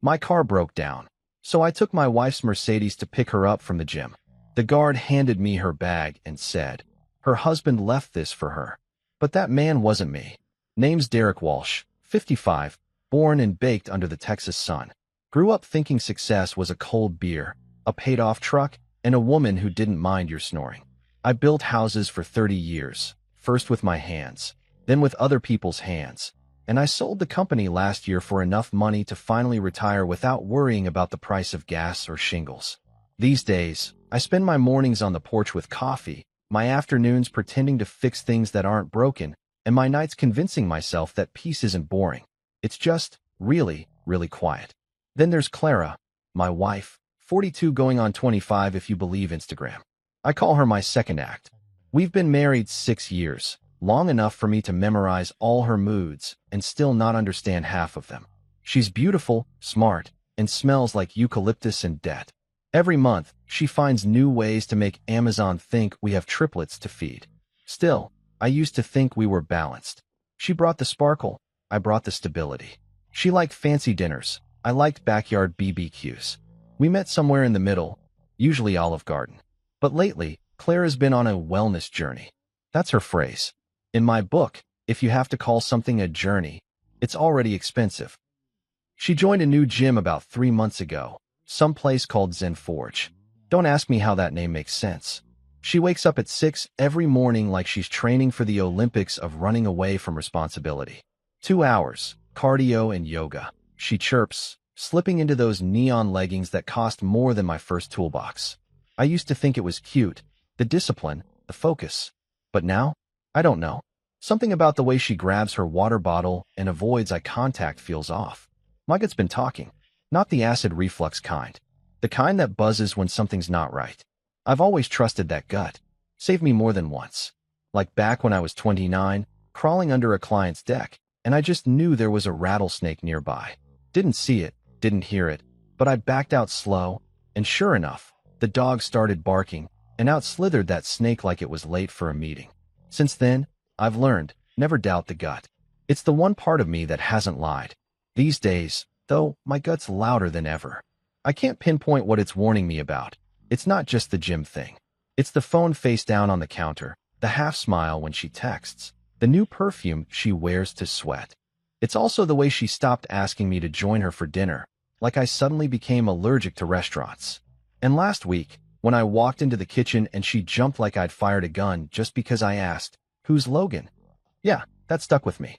My car broke down, so I took my wife's Mercedes to pick her up from the gym. The guard handed me her bag and said, her husband left this for her. But that man wasn't me. Name's Derek Walsh, 55, born and baked under the Texas sun. Grew up thinking success was a cold beer, a paid-off truck, and a woman who didn't mind your snoring. I built houses for 30 years, first with my hands, then with other people's hands. And I sold the company last year for enough money to finally retire without worrying about the price of gas or shingles. These days, I spend my mornings on the porch with coffee, my afternoons pretending to fix things that aren't broken, and my nights convincing myself that peace isn't boring. It's just really, really quiet. Then there's Clara, my wife, 42 going on 25 if you believe Instagram. I call her my second act. We've been married 6 years. Long enough for me to memorize all her moods and still not understand half of them. She's beautiful, smart, and smells like eucalyptus and debt. Every month, she finds new ways to make Amazon think we have triplets to feed. Still, I used to think we were balanced. She brought the sparkle, I brought the stability. She liked fancy dinners, I liked backyard BBQs. We met somewhere in the middle, usually Olive Garden. But lately, Clara's been on a wellness journey. That's her phrase. In my book, if you have to call something a journey, it's already expensive. She joined a new gym about 3 months ago, some place called Zen Forge. Don't ask me how that name makes sense. She wakes up at 6 every morning like she's training for the Olympics of running away from responsibility. 2 hours, cardio and yoga. She chirps, slipping into those neon leggings that cost more than my first toolbox. I used to think it was cute, the discipline, the focus. But now, I don't know. Something about the way she grabs her water bottle and avoids eye contact feels off. My gut's been talking. Not the acid reflux kind. The kind that buzzes when something's not right. I've always trusted that gut. Saved me more than once. Like back when I was 29, crawling under a client's deck, and I just knew there was a rattlesnake nearby. Didn't see it, didn't hear it, but I backed out slow, and sure enough, the dog started barking, and out slithered that snake like it was late for a meeting. Since then, I've learned, never doubt the gut. It's the one part of me that hasn't lied. These days, though, my gut's louder than ever. I can't pinpoint what it's warning me about. It's not just the gym thing. It's the phone face down on the counter, the half smile when she texts, the new perfume she wears to sweat. It's also the way she stopped asking me to join her for dinner, like I suddenly became allergic to restaurants. And last week, when I walked into the kitchen and she jumped like I'd fired a gun just because I asked, "Who's Logan?" Yeah, that stuck with me.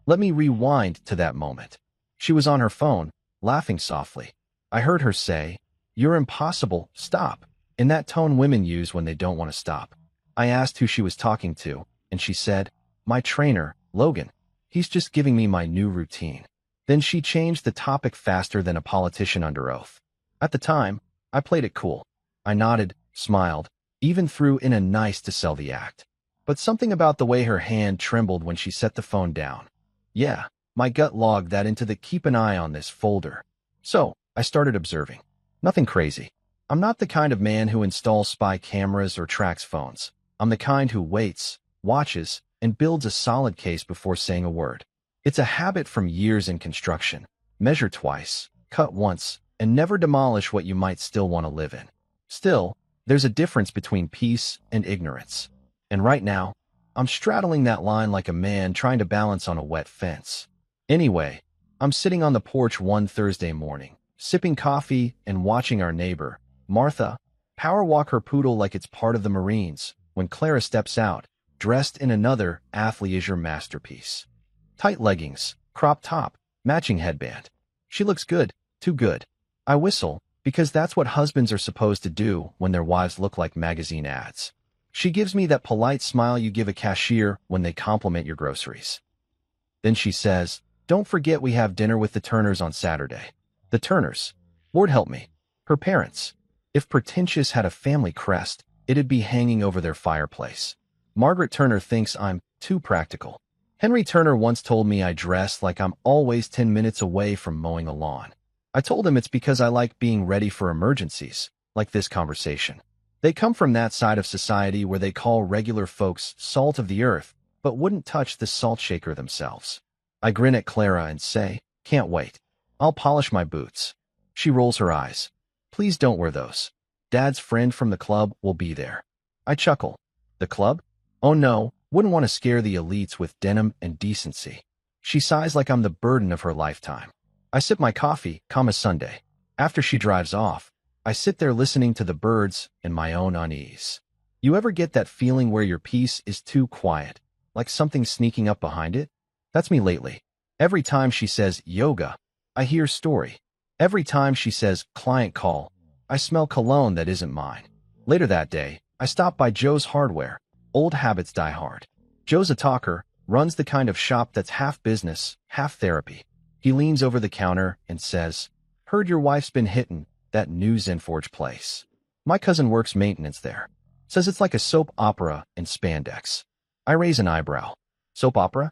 Let me rewind to that moment. She was on her phone, laughing softly. I heard her say, "You're impossible, stop," in that tone women use when they don't want to stop. I asked who she was talking to, and she said, "My trainer, Logan. He's just giving me my new routine." Then she changed the topic faster than a politician under oath. At the time, I played it cool. I nodded, smiled, even threw in a nice to sell the act. But something about the way her hand trembled when she set the phone down. Yeah, my gut logged that into the keep an eye on this folder. So, I started observing. Nothing crazy. I'm not the kind of man who installs spy cameras or tracks phones. I'm the kind who waits, watches, and builds a solid case before saying a word. It's a habit from years in construction. Measure twice, cut once, and never demolish what you might still want to live in. Still, there's a difference between peace and ignorance. And right now, I'm straddling that line like a man trying to balance on a wet fence. Anyway, I'm sitting on the porch one Thursday morning, sipping coffee and watching our neighbor, Martha, power walk her poodle like it's part of the Marines, when Clara steps out, dressed in another athleisure masterpiece. Tight leggings, crop top, matching headband. She looks good, too good. I whistle, because that's what husbands are supposed to do when their wives look like magazine ads. She gives me that polite smile you give a cashier when they compliment your groceries. Then she says, "Don't forget we have dinner with the Turners on Saturday." The Turners. Lord help me. Her parents. If pretentious had a family crest, it'd be hanging over their fireplace. Margaret Turner thinks I'm too practical. Henry Turner once told me I dress like I'm always 10 minutes away from mowing a lawn. I told him it's because I like being ready for emergencies, like this conversation. They come from that side of society where they call regular folks salt of the earth, but wouldn't touch the salt shaker themselves. I grin at Clara and say, "Can't wait." I'll polish my boots. She rolls her eyes. Please don't wear those. Dad's friend from the club will be there. I chuckle. The club? Oh no, wouldn't want to scare the elites with denim and decency. She sighs like I'm the burden of her lifetime. I sip my coffee, calm as Sunday. After she drives off, I sit there listening to the birds and my own unease. You ever get that feeling where your peace is too quiet, like something's sneaking up behind it? That's me lately. Every time she says yoga, I hear story. Every time she says client call, I smell cologne that isn't mine. Later that day, I stop by Joe's Hardware. Old habits die hard. Joe's a talker, runs the kind of shop that's half business, half therapy. He leans over the counter and says, "Heard your wife's been hittin' that new Zenforge place. My cousin works maintenance there. Says it's like a soap opera in spandex." I raise an eyebrow. Soap opera?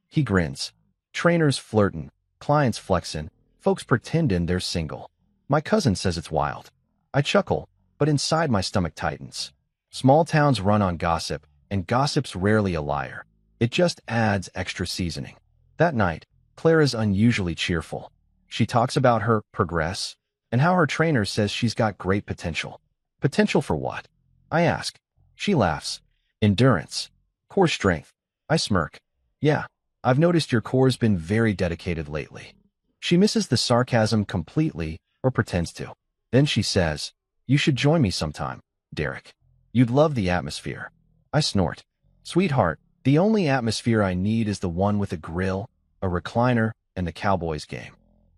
He grins. Trainers flirtin', clients flexin', folks pretendin' they're single. My cousin says it's wild. I chuckle, but inside my stomach tightens. Small towns run on gossip, and gossip's rarely a liar. It just adds extra seasoning. That night, Clara's unusually cheerful. She talks about her progress and how her trainer says she's got great potential. Potential for what? I ask. She laughs. Endurance. Core strength. I smirk. Yeah, I've noticed your core's been very dedicated lately. She misses the sarcasm completely or pretends to. Then she says, "You should join me sometime, Derek. You'd love the atmosphere." I snort. Sweetheart, the only atmosphere I need is the one with a grill, a recliner, and the Cowboys game.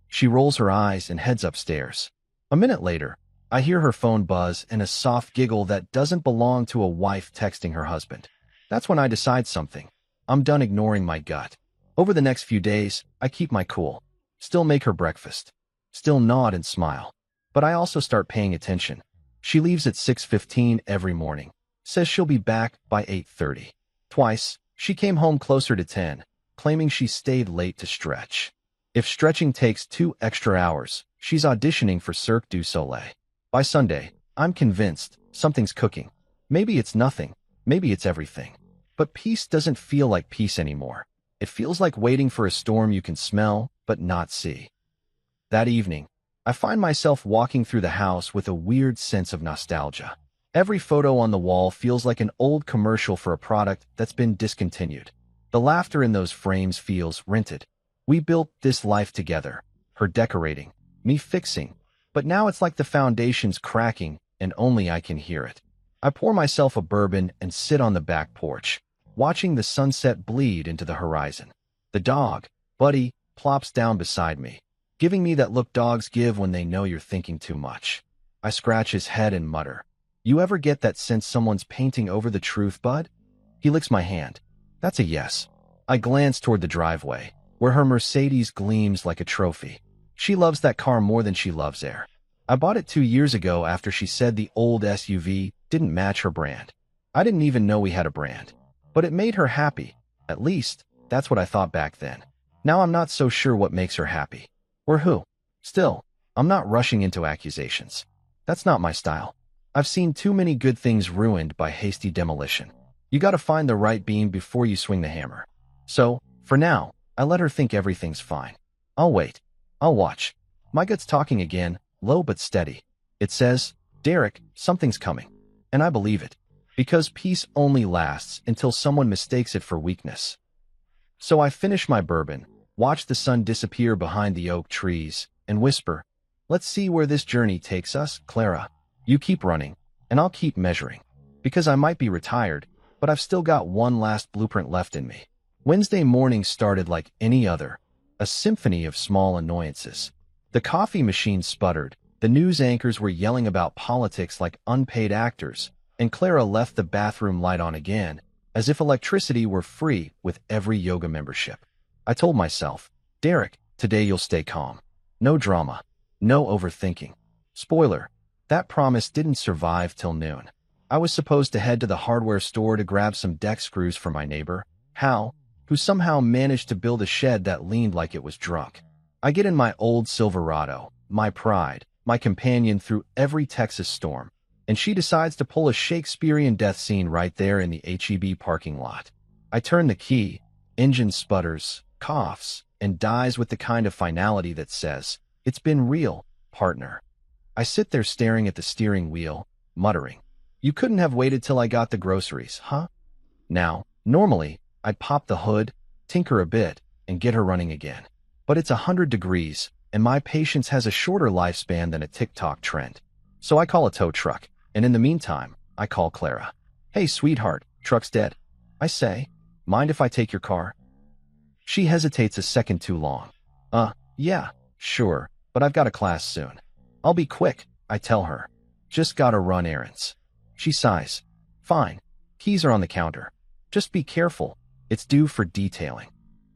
She rolls her eyes and heads upstairs. A minute later, I hear her phone buzz and a soft giggle that doesn't belong to a wife texting her husband. That's when I decide something. I'm done ignoring my gut. Over the next few days, I keep my cool. Still make her breakfast. Still nod and smile. But I also start paying attention. She leaves at 6:15 every morning. Says she'll be back by 8:30. Twice, she came home closer to 10, claiming she stayed late to stretch. If stretching takes 2 extra hours, she's auditioning for Cirque du Soleil. By Sunday, I'm convinced something's cooking. Maybe it's nothing. Maybe it's everything. But peace doesn't feel like peace anymore. It feels like waiting for a storm you can smell but not see. That evening, I find myself walking through the house with a weird sense of nostalgia. Every photo on the wall feels like an old commercial for a product that's been discontinued. The laughter in those frames feels rented. We built this life together. Her decorating, me fixing. But now it's like the foundation's cracking and only I can hear it. I pour myself a bourbon and sit on the back porch, watching the sunset bleed into the horizon. The dog, Buddy, plops down beside me, giving me that look dogs give when they know you're thinking too much. I scratch his head and mutter, "You ever get that sense someone's painting over the truth, bud?" He licks my hand. That's a yes. I glance toward the driveway, where her Mercedes gleams like a trophy. She loves that car more than she loves air. I bought it 2 years ago after she said the old SUV didn't match her brand. I didn't even know we had a brand. But it made her happy. At least, that's what I thought back then. Now I'm not so sure what makes her happy. Or who. Still, I'm not rushing into accusations. That's not my style. I've seen too many good things ruined by hasty demolition. You gotta find the right beam before you swing the hammer. So, for now, I let her think everything's fine. I'll wait. I'll watch. My gut's talking again, low but steady. It says, "Derek, something's coming." And I believe it. Because peace only lasts until someone mistakes it for weakness. So I finish my bourbon, watch the sun disappear behind the oak trees, and whisper, "Let's see where this journey takes us, Clara. You keep running, and I'll keep measuring. Because I might be retired, but I've still got one last blueprint left in me." Wednesday morning started like any other, a symphony of small annoyances. The coffee machine sputtered, the news anchors were yelling about politics like unpaid actors, and Clara left the bathroom light on again, as if electricity were free with every yoga membership. I told myself, "Derek, today you'll stay calm. No drama. No overthinking." Spoiler, that promise didn't survive till noon. I was supposed to head to the hardware store to grab some deck screws for my neighbor, Hal, who somehow managed to build a shed that leaned like it was drunk. I get in my old Silverado, my pride, my companion through every Texas storm, and she decides to pull a Shakespearean death scene right there in the HEB parking lot. I turn the key, engine sputters, coughs, and dies with the kind of finality that says, "It's been real, partner." I sit there staring at the steering wheel, muttering, "You couldn't have waited till I got the groceries, huh?" Now, normally, I'd pop the hood, tinker a bit, and get her running again. But it's 100 degrees, and my patience has a shorter lifespan than a TikTok trend. So I call a tow truck, and in the meantime, I call Clara. "Hey, sweetheart, truck's dead." I say, "Mind if I take your car?" She hesitates a second too long. Yeah, sure, but I've got a class soon." "I'll be quick," I tell her. "Just gotta run errands." She sighs. "Fine. Keys are on the counter. Just be careful. It's due for detailing."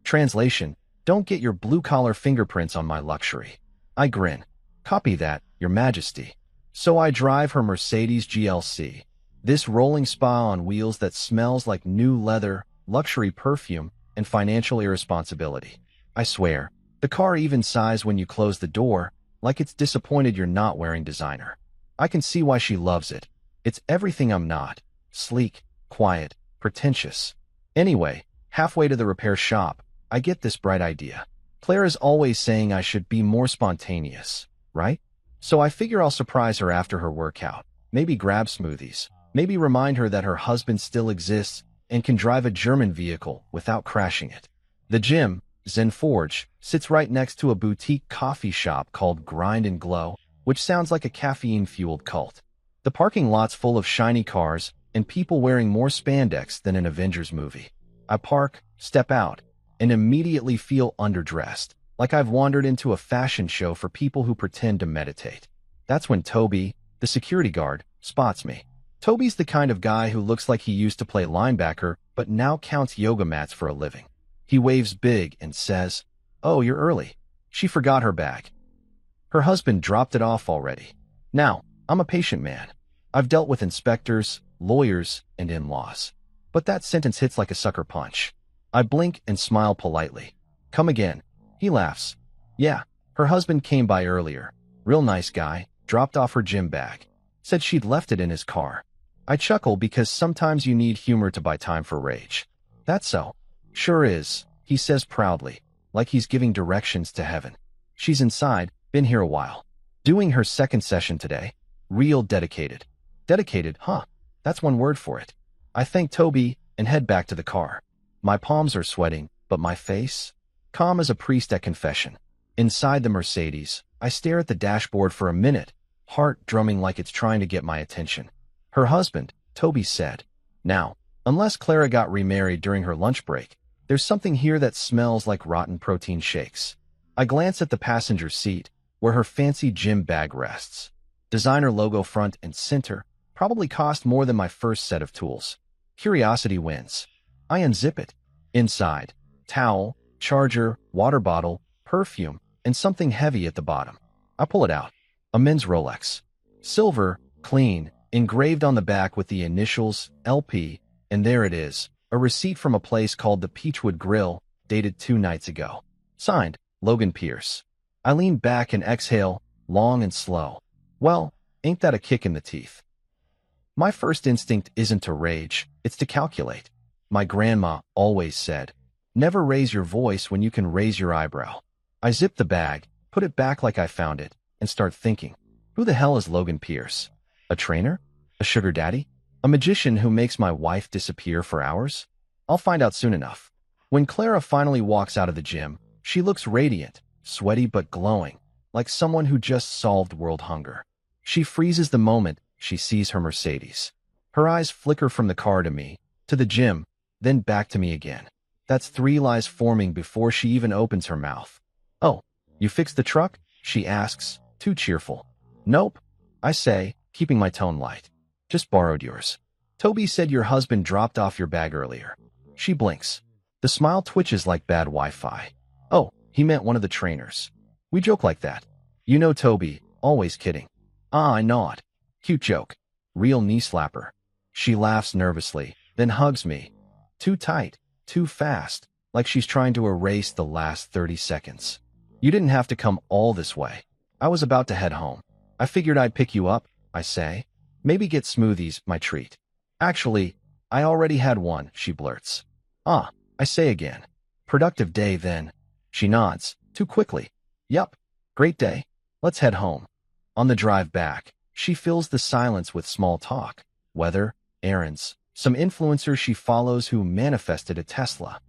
Translation: don't get your blue-collar fingerprints on my luxury. I grin. "Copy that, Your Majesty." So I drive her Mercedes GLC. This rolling spa on wheels that smells like new leather, luxury perfume, and financial irresponsibility. I swear, the car even sighs when you close the door, like it's disappointed you're not wearing designer. I can see why she loves it. It's everything I'm not. Sleek, quiet, pretentious. Anyway, halfway to the repair shop, I get this bright idea. Clara's always saying I should be more spontaneous, right? So I figure I'll surprise her after her workout. Maybe grab smoothies. Maybe remind her that her husband still exists and can drive a German vehicle without crashing it. The gym, Zen Forge, sits right next to a boutique coffee shop called Grind and Glow, which sounds like a caffeine-fueled cult. The parking lot's full of shiny cars and people wearing more spandex than an Avengers movie. I park, step out, and immediately feel underdressed, like I've wandered into a fashion show for people who pretend to meditate. That's when Toby, the security guard, spots me. Toby's the kind of guy who looks like he used to play linebacker but now counts yoga mats for a living. He waves big and says, "Oh, you're early." She forgot her bag. Her husband dropped it off already. Now, I'm a patient man. I've dealt with inspectors, lawyers, and in-laws. But that sentence hits like a sucker punch. I blink and smile politely. "Come again." He laughs. "Yeah, her husband came by earlier. Real nice guy, dropped off her gym bag. Said she'd left it in his car." I chuckle because sometimes you need humor to buy time for rage. "That's so." "Sure is," he says proudly, like he's giving directions to heaven. She's inside, been here a while. Doing her second session today. Real dedicated. Dedicated, huh? That's one word for it. I thank Toby and head back to the car. My palms are sweating, but my face? Calm as a priest at confession. Inside the Mercedes, I stare at the dashboard for a minute, heart drumming like it's trying to get my attention. Her husband, Toby said. Now, unless Clara got remarried during her lunch break, there's something here that smells like rotten protein shakes. I glance at the passenger seat, where her fancy gym bag rests. Designer logo front and center, probably cost more than my first set of tools. Curiosity wins. I unzip it. Inside, towel, charger, water bottle, perfume, and something heavy at the bottom. I pull it out. A men's Rolex. Silver, clean, engraved on the back with the initials LP, and there it is, a receipt from a place called the Peachwood Grill, dated 2 nights ago. Signed, Logan Pierce. I lean back and exhale, long and slow. Well, ain't that a kick in the teeth? My first instinct isn't to rage, it's to calculate. My grandma always said, never raise your voice when you can raise your eyebrow. I zip the bag, put it back like I found it, and start thinking, who the hell is Logan Pierce? A trainer? A sugar daddy? A magician who makes my wife disappear for hours? I'll find out soon enough. When Clara finally walks out of the gym, she looks radiant, sweaty but glowing, like someone who just solved world hunger. She freezes the moment she sees her Mercedes. Her eyes flicker from the car to me, to the gym, then back to me again. That's 3 lies forming before she even opens her mouth. "Oh, you fixed the truck?" she asks, too cheerful. "Nope," I say, keeping my tone light. "Just borrowed yours. Toby said your husband dropped off your bag earlier." She blinks. The smile twitches like bad Wi-Fi. "Oh, he meant one of the trainers. We joke like that. You know Toby, always kidding." "Ah, I know it. Cute joke. Real knee slapper." She laughs nervously, then hugs me. Too tight, too fast, like she's trying to erase the last 30 seconds. "You didn't have to come all this way. I was about to head home. I figured I'd pick you up," I say. "Maybe get smoothies, my treat." "Actually, I already had one," she blurts. "Ah," I say again. "Productive day then." She nods, too quickly. Yup. Great day. Let's head home. On the drive back, she fills the silence with small talk. Weather, errands, some influencer she follows who manifested a Tesla.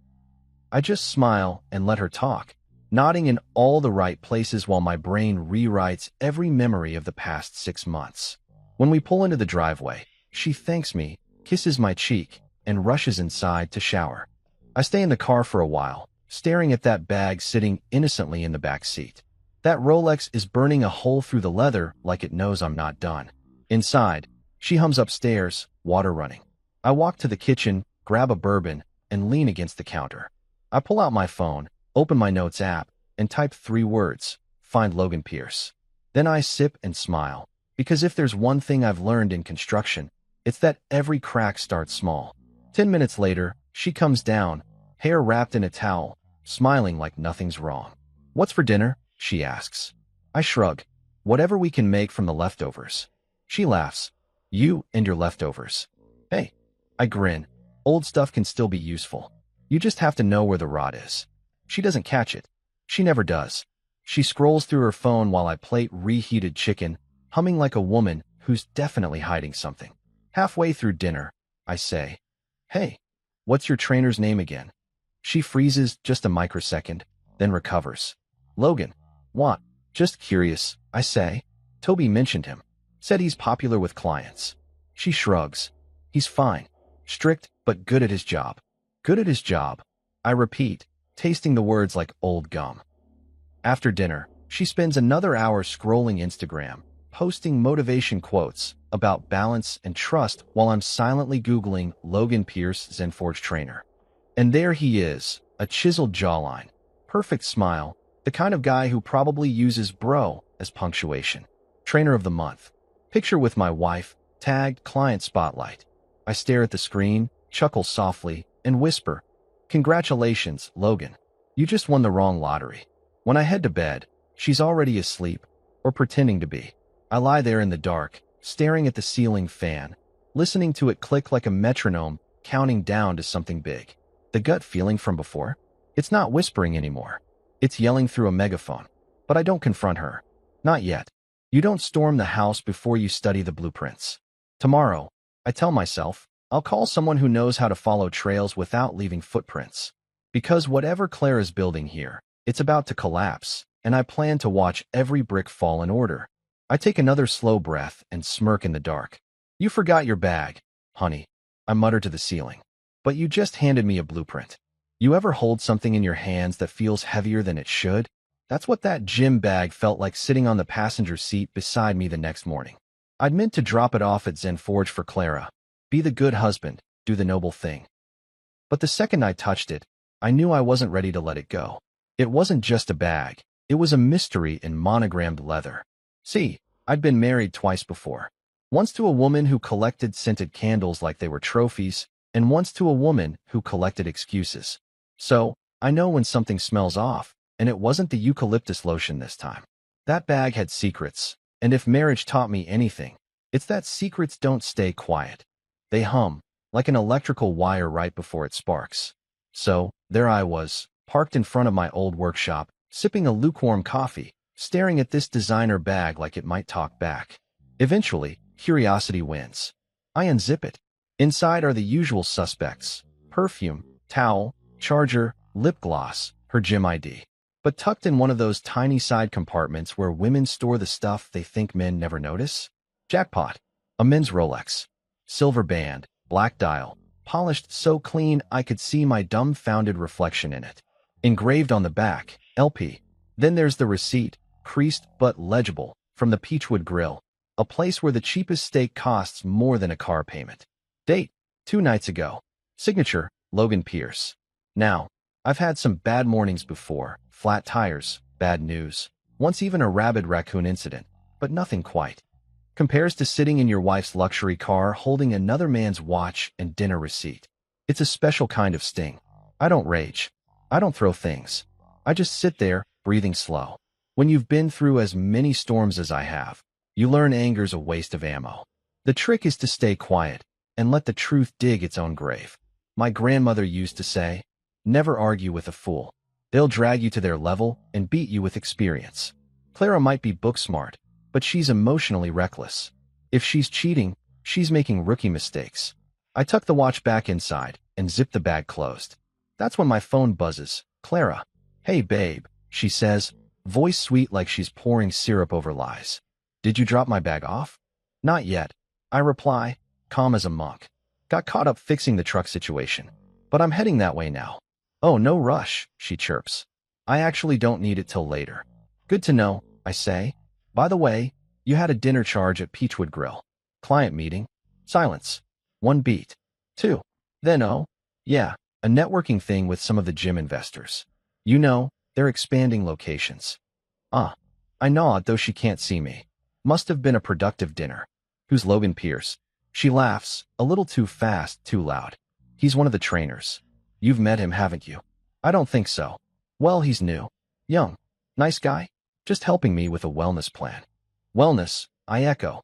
I just smile and let her talk, nodding in all the right places while my brain rewrites every memory of the past 6 months. When we pull into the driveway, she thanks me, kisses my cheek, and rushes inside to shower. I stay in the car for a while, staring at that bag sitting innocently in the back seat. That Rolex is burning a hole through the leather like it knows I'm not done. Inside, she hums upstairs, water running. I walk to the kitchen, grab a bourbon, and lean against the counter. I pull out my phone, open my notes app, and type 3 words, find Logan Pierce. Then I sip and smile, because if there's one thing I've learned in construction, it's that every crack starts small. 10 minutes later, she comes down, hair wrapped in a towel, smiling like nothing's wrong. What's for dinner? She asks. I shrug. Whatever we can make from the leftovers. She laughs. You and your leftovers. Hey. I grin. Old stuff can still be useful. You just have to know where the rod is. She doesn't catch it. She never does. She scrolls through her phone while I plate reheated chicken, humming like a woman who's definitely hiding something. Halfway through dinner, I say, Hey, what's your trainer's name again? She freezes just a microsecond, then recovers. Logan. What? Just curious, I say. Toby mentioned him. Said he's popular with clients. She shrugs. He's fine. Strict, but good at his job. Good at his job. I repeat, tasting the words like old gum. After dinner, she spends another hour scrolling Instagram, posting motivation quotes about balance and trust while I'm silently Googling Logan Pierce ZenForge trainer. And there he is, a chiseled jawline, perfect smile, the kind of guy who probably uses bro as punctuation. Trainer of the month. Picture with my wife, tagged client spotlight. I stare at the screen, chuckle softly, and whisper, Congratulations, Logan. You just won the wrong lottery. When I head to bed, she's already asleep, or pretending to be. I lie there in the dark, staring at the ceiling fan, listening to it click like a metronome, counting down to something big. The gut feeling from before? It's not whispering anymore. It's yelling through a megaphone. But I don't confront her. Not yet. You don't storm the house before you study the blueprints. Tomorrow, I tell myself, I'll call someone who knows how to follow trails without leaving footprints. Because whatever Claire is building here, it's about to collapse, and I plan to watch every brick fall in order. I take another slow breath and smirk in the dark. You forgot your bag, honey, I mutter to the ceiling. But you just handed me a blueprint. You ever hold something in your hands that feels heavier than it should? That's what that gym bag felt like sitting on the passenger seat beside me the next morning. I'd meant to drop it off at ZenForge for Clara. Be the good husband, do the noble thing. But the second I touched it, I knew I wasn't ready to let it go. It wasn't just a bag. It was a mystery in monogrammed leather. See, I'd been married twice before. Once to a woman who collected scented candles like they were trophies, and once to a woman who collected excuses. So, I know when something smells off, and it wasn't the eucalyptus lotion this time. That bag had secrets, and if marriage taught me anything, it's that secrets don't stay quiet. They hum, like an electrical wire right before it sparks. So, there I was, parked in front of my old workshop, sipping a lukewarm coffee, staring at this designer bag like it might talk back. Eventually, curiosity wins. I unzip it. Inside are the usual suspects: perfume, towel, charger, lip gloss, her gym ID. But tucked in one of those tiny side compartments where women store the stuff they think men never notice? Jackpot. A men's Rolex. Silver band, black dial, polished so clean I could see my dumbfounded reflection in it. Engraved on the back, LP. Then there's the receipt, creased but legible, from the Peachwood Grill, a place where the cheapest steak costs more than a car payment. Date, 2 nights ago. Signature, Logan Pierce. Now, I've had some bad mornings before, flat tires, bad news, once even a rabid raccoon incident, but nothing quite compares to sitting in your wife's luxury car holding another man's watch and dinner receipt. It's a special kind of sting. I don't rage. I don't throw things. I just sit there, breathing slow. When you've been through as many storms as I have, you learn anger's a waste of ammo. The trick is to stay quiet and let the truth dig its own grave. My grandmother used to say, never argue with a fool. They'll drag you to their level and beat you with experience. Clara might be book smart, but she's emotionally reckless. If she's cheating, she's making rookie mistakes. I tuck the watch back inside and zip the bag closed. That's when my phone buzzes. Clara. Hey, babe, she says, voice sweet like she's pouring syrup over lies. Did you drop my bag off? Not yet. I reply, calm as a monk. Got caught up fixing the truck situation, but I'm heading that way now. Oh, no rush, she chirps. I actually don't need it till later. Good to know, I say. By the way, you had a dinner charge at Peachwood Grill. Client meeting. Silence. 1 beat. 2. Then oh, yeah, a networking thing with some of the gym investors. You know, they're expanding locations. I nod, though she can't see me. Must have been a productive dinner. Who's Logan Pierce? She laughs, a little too fast, too loud. He's one of the trainers. You've met him, haven't you? I don't think so. Well, he's new. Young. Nice guy. Just helping me with a wellness plan. Wellness, I echo.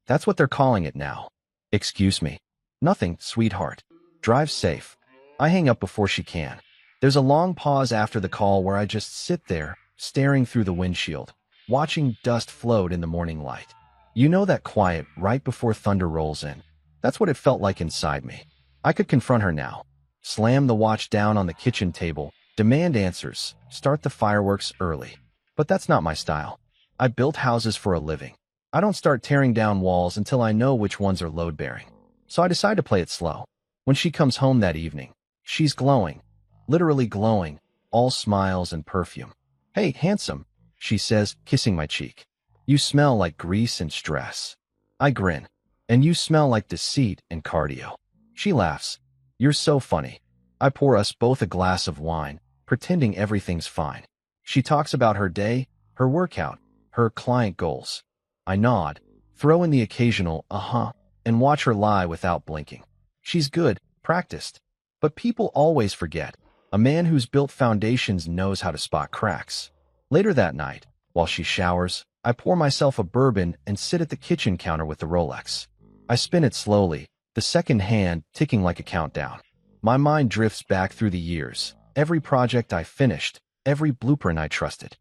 That's what they're calling it now. Excuse me. Nothing, sweetheart. Drive safe. I hang up before she can. There's a long pause after the call where I just sit there, staring through the windshield, watching dust float in the morning light. You know that quiet right before thunder rolls in. That's what it felt like inside me. I could confront her now. Slam the watch down on the kitchen table, demand answers, start the fireworks early. But that's not my style. I built houses for a living. I don't start tearing down walls until I know which ones are load-bearing. So I decide to play it slow. When she comes home that evening, she's glowing. Literally glowing, all smiles and perfume. Hey, handsome, she says, kissing my cheek. You smell like grease and stress. I grin. And you smell like deceit and cardio. She laughs. You're so funny. I pour us both a glass of wine, pretending everything's fine. She talks about her day, her workout, her client goals. I nod, throw in the occasional uh-huh, and watch her lie without blinking. She's good, practiced. But people always forget. A man who's built foundations knows how to spot cracks. Later that night, while she showers, I pour myself a bourbon and sit at the kitchen counter with the Rolex. I spin it slowly, the second hand ticking like a countdown. My mind drifts back through the years, every project I finished, every blueprint I trusted.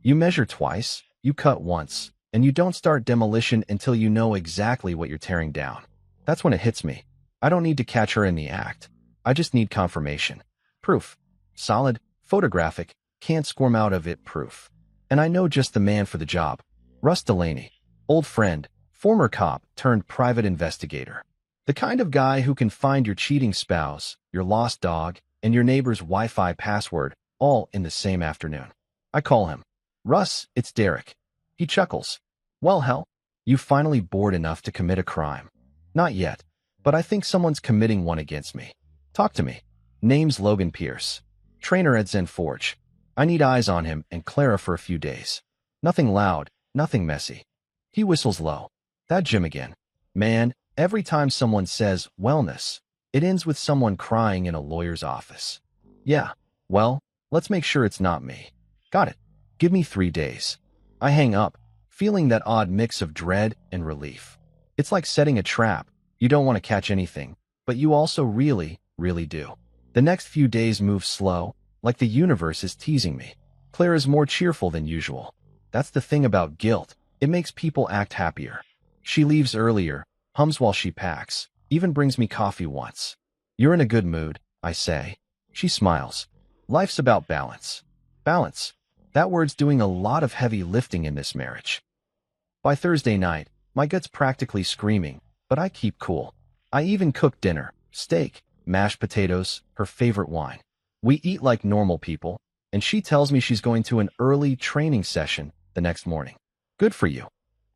You measure twice, you cut once, and you don't start demolition until you know exactly what you're tearing down. That's when it hits me. I don't need to catch her in the act. I just need confirmation. Proof. Solid, photographic, can't squirm out of it proof. And I know just the man for the job. Russ Delaney. Old friend, former cop turned private investigator. The kind of guy who can find your cheating spouse, your lost dog, and your neighbor's Wi-Fi password, all in the same afternoon. I call him. Russ, it's Derek. He chuckles. Well, hell, you finally bored enough to commit a crime. Not yet, but I think someone's committing one against me. Talk to me. Name's Logan Pierce. Trainer at Zen Forge. I need eyes on him and Clara for a few days. Nothing loud, nothing messy. He whistles low. That gym again. Man, every time someone says wellness, it ends with someone crying in a lawyer's office. Yeah, well, let's make sure it's not me. Got it. Give me 3 days. I hang up, feeling that odd mix of dread and relief. It's like setting a trap. You don't want to catch anything, but you also really, really do. The next few days move slow, like the universe is teasing me. Claire is more cheerful than usual. That's the thing about guilt. It makes people act happier. She leaves earlier, hums while she packs, even brings me coffee once. You're in a good mood, I say. She smiles. Life's about balance. Balance. That word's doing a lot of heavy lifting in this marriage. By Thursday night, my gut's practically screaming, but I keep cool. I even cook dinner, steak, mashed potatoes, her favorite wine. We eat like normal people, and she tells me she's going to an early training session the next morning. Good for you,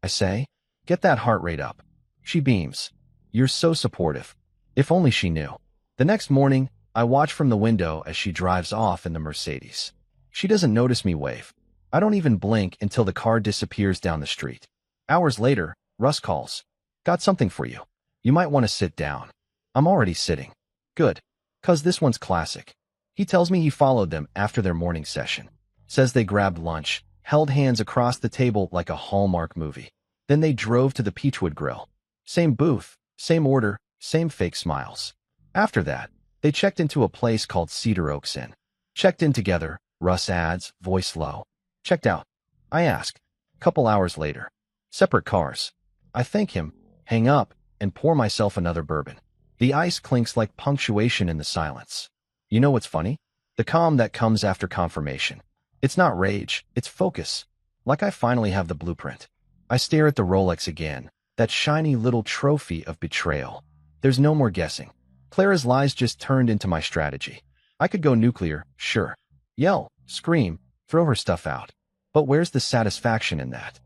I say. Get that heart rate up. She beams. You're so supportive. If only she knew. The next morning, I watch from the window as she drives off in the Mercedes. She doesn't notice me wave. I don't even blink until the car disappears down the street. Hours later, Russ calls. Got something for you. You might want to sit down. I'm already sitting. Good. 'Cause this one's classic. He tells me he followed them after their morning session. Says they grabbed lunch, held hands across the table like a Hallmark movie. Then they drove to the Peachwood Grill. Same booth, same order, same fake smiles. After that, they checked into a place called Cedar Oaks Inn. Checked in together, Russ adds, voice low. Checked out. I ask. Couple hours later. Separate cars. I thank him, hang up, and pour myself another bourbon. The ice clinks like punctuation in the silence. You know what's funny? The calm that comes after confirmation. It's not rage, it's focus. Like I finally have the blueprint. I stare at the Rolex again, that shiny little trophy of betrayal. There's no more guessing. Clara's lies just turned into my strategy. I could go nuclear, sure. Yell, scream, throw her stuff out. But where's the satisfaction in that?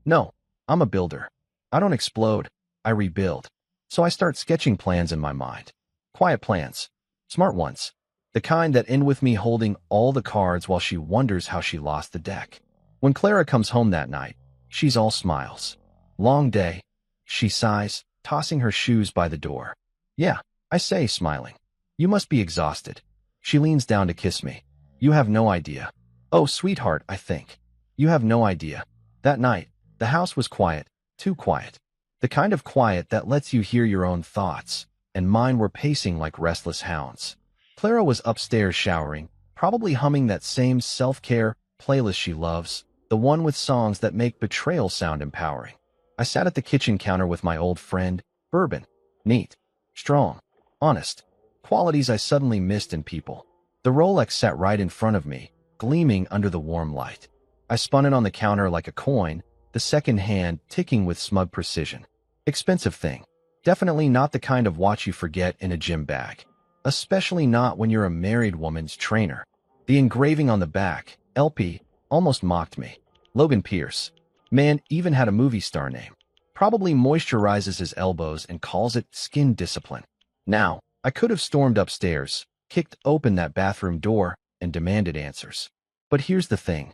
No, I'm a builder. I don't explode, I rebuild. So I start sketching plans in my mind. Quiet plans. Smart ones. The kind that end with me holding all the cards while she wonders how she lost the deck. When Clara comes home that night, she's all smiles. Long day. She sighs, tossing her shoes by the door. Yeah, I say, smiling. You must be exhausted. She leans down to kiss me. You have no idea. Oh, sweetheart, I think. You have no idea. That night, the house was quiet, too quiet. The kind of quiet that lets you hear your own thoughts, and mine were pacing like restless hounds. Clara was upstairs showering, probably humming that same self-care playlist she loves, the one with songs that make betrayal sound empowering. I sat at the kitchen counter with my old friend, bourbon. Neat, strong, honest. Qualities I suddenly missed in people. The Rolex sat right in front of me, gleaming under the warm light. I spun it on the counter like a coin, the second hand ticking with smug precision. Expensive thing. Definitely not the kind of watch you forget in a gym bag. Especially not when you're a married woman's trainer. The engraving on the back, LP, almost mocked me. Logan Pierce. Man even had a movie star name. Probably moisturizes his elbows and calls it skin discipline. Now, I could have stormed upstairs, kicked open that bathroom door, and demanded answers. But here's the thing.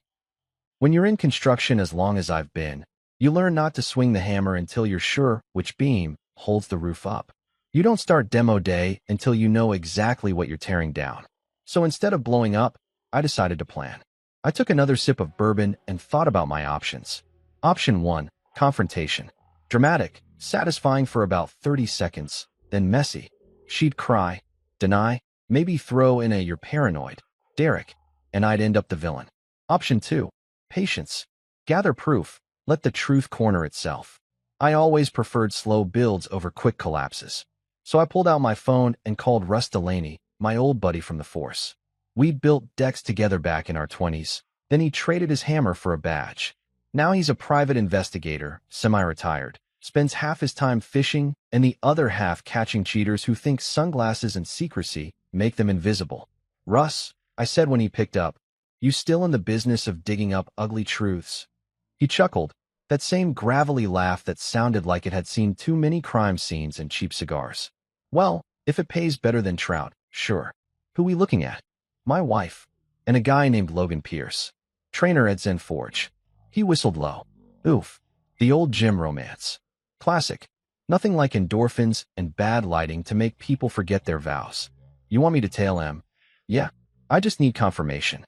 When you're in construction as long as I've been, you learn not to swing the hammer until you're sure which beam holds the roof up. You don't start demo day until you know exactly what you're tearing down. So instead of blowing up, I decided to plan. I took another sip of bourbon and thought about my options. Option 1, confrontation. Dramatic, satisfying for about 30 seconds, then messy. She'd cry, deny, maybe throw in a "you're paranoid, Derek," and I'd end up the villain. Option 2, patience. Gather proof, let the truth corner itself. I always preferred slow builds over quick collapses. So I pulled out my phone and called Russ Delaney, my old buddy from the force. We built decks together back in our 20s, then he traded his hammer for a badge. Now he's a private investigator, semi-retired, spends half his time fishing and the other half catching cheaters who think sunglasses and secrecy make them invisible. Russ, I said when he picked up, you still in the business of digging up ugly truths? He chuckled, that same gravelly laugh that sounded like it had seen too many crime scenes and cheap cigars. Well, if it pays better than trout, sure. Who we looking at? My wife, and a guy named Logan Pierce, trainer at Zen Forge. He whistled low. Oof, the old gym romance. Classic. Nothing like endorphins and bad lighting to make people forget their vows. You want me to tail him? Yeah, I just need confirmation.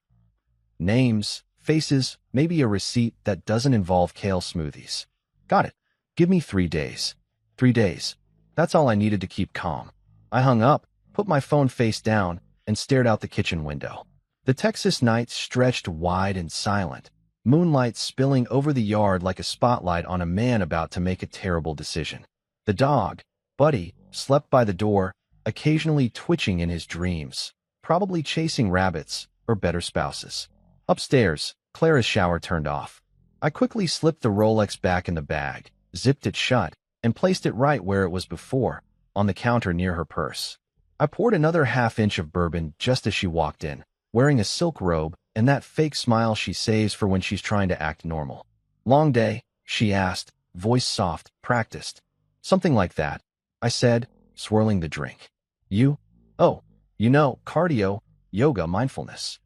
Names, faces, maybe a receipt that doesn't involve kale smoothies. Got it. Give me 3 days. 3 days. That's all I needed to keep calm. I hung up, put my phone face down, and stared out the kitchen window. The Texas night stretched wide and silent, moonlight spilling over the yard like a spotlight on a man about to make a terrible decision. The dog, Buddy, slept by the door, occasionally twitching in his dreams, probably chasing rabbits or better spouses. Upstairs, Clara's shower turned off. I quickly slipped the Rolex back in the bag, zipped it shut, and placed it right where it was before, on the counter near her purse. I poured another half-inch of bourbon just as she walked in, wearing a silk robe and that fake smile she saves for when she's trying to act normal. Long day? She asked, voice soft, practiced. Something like that, I said, swirling the drink. You? Oh, you know, cardio, yoga, mindfulness.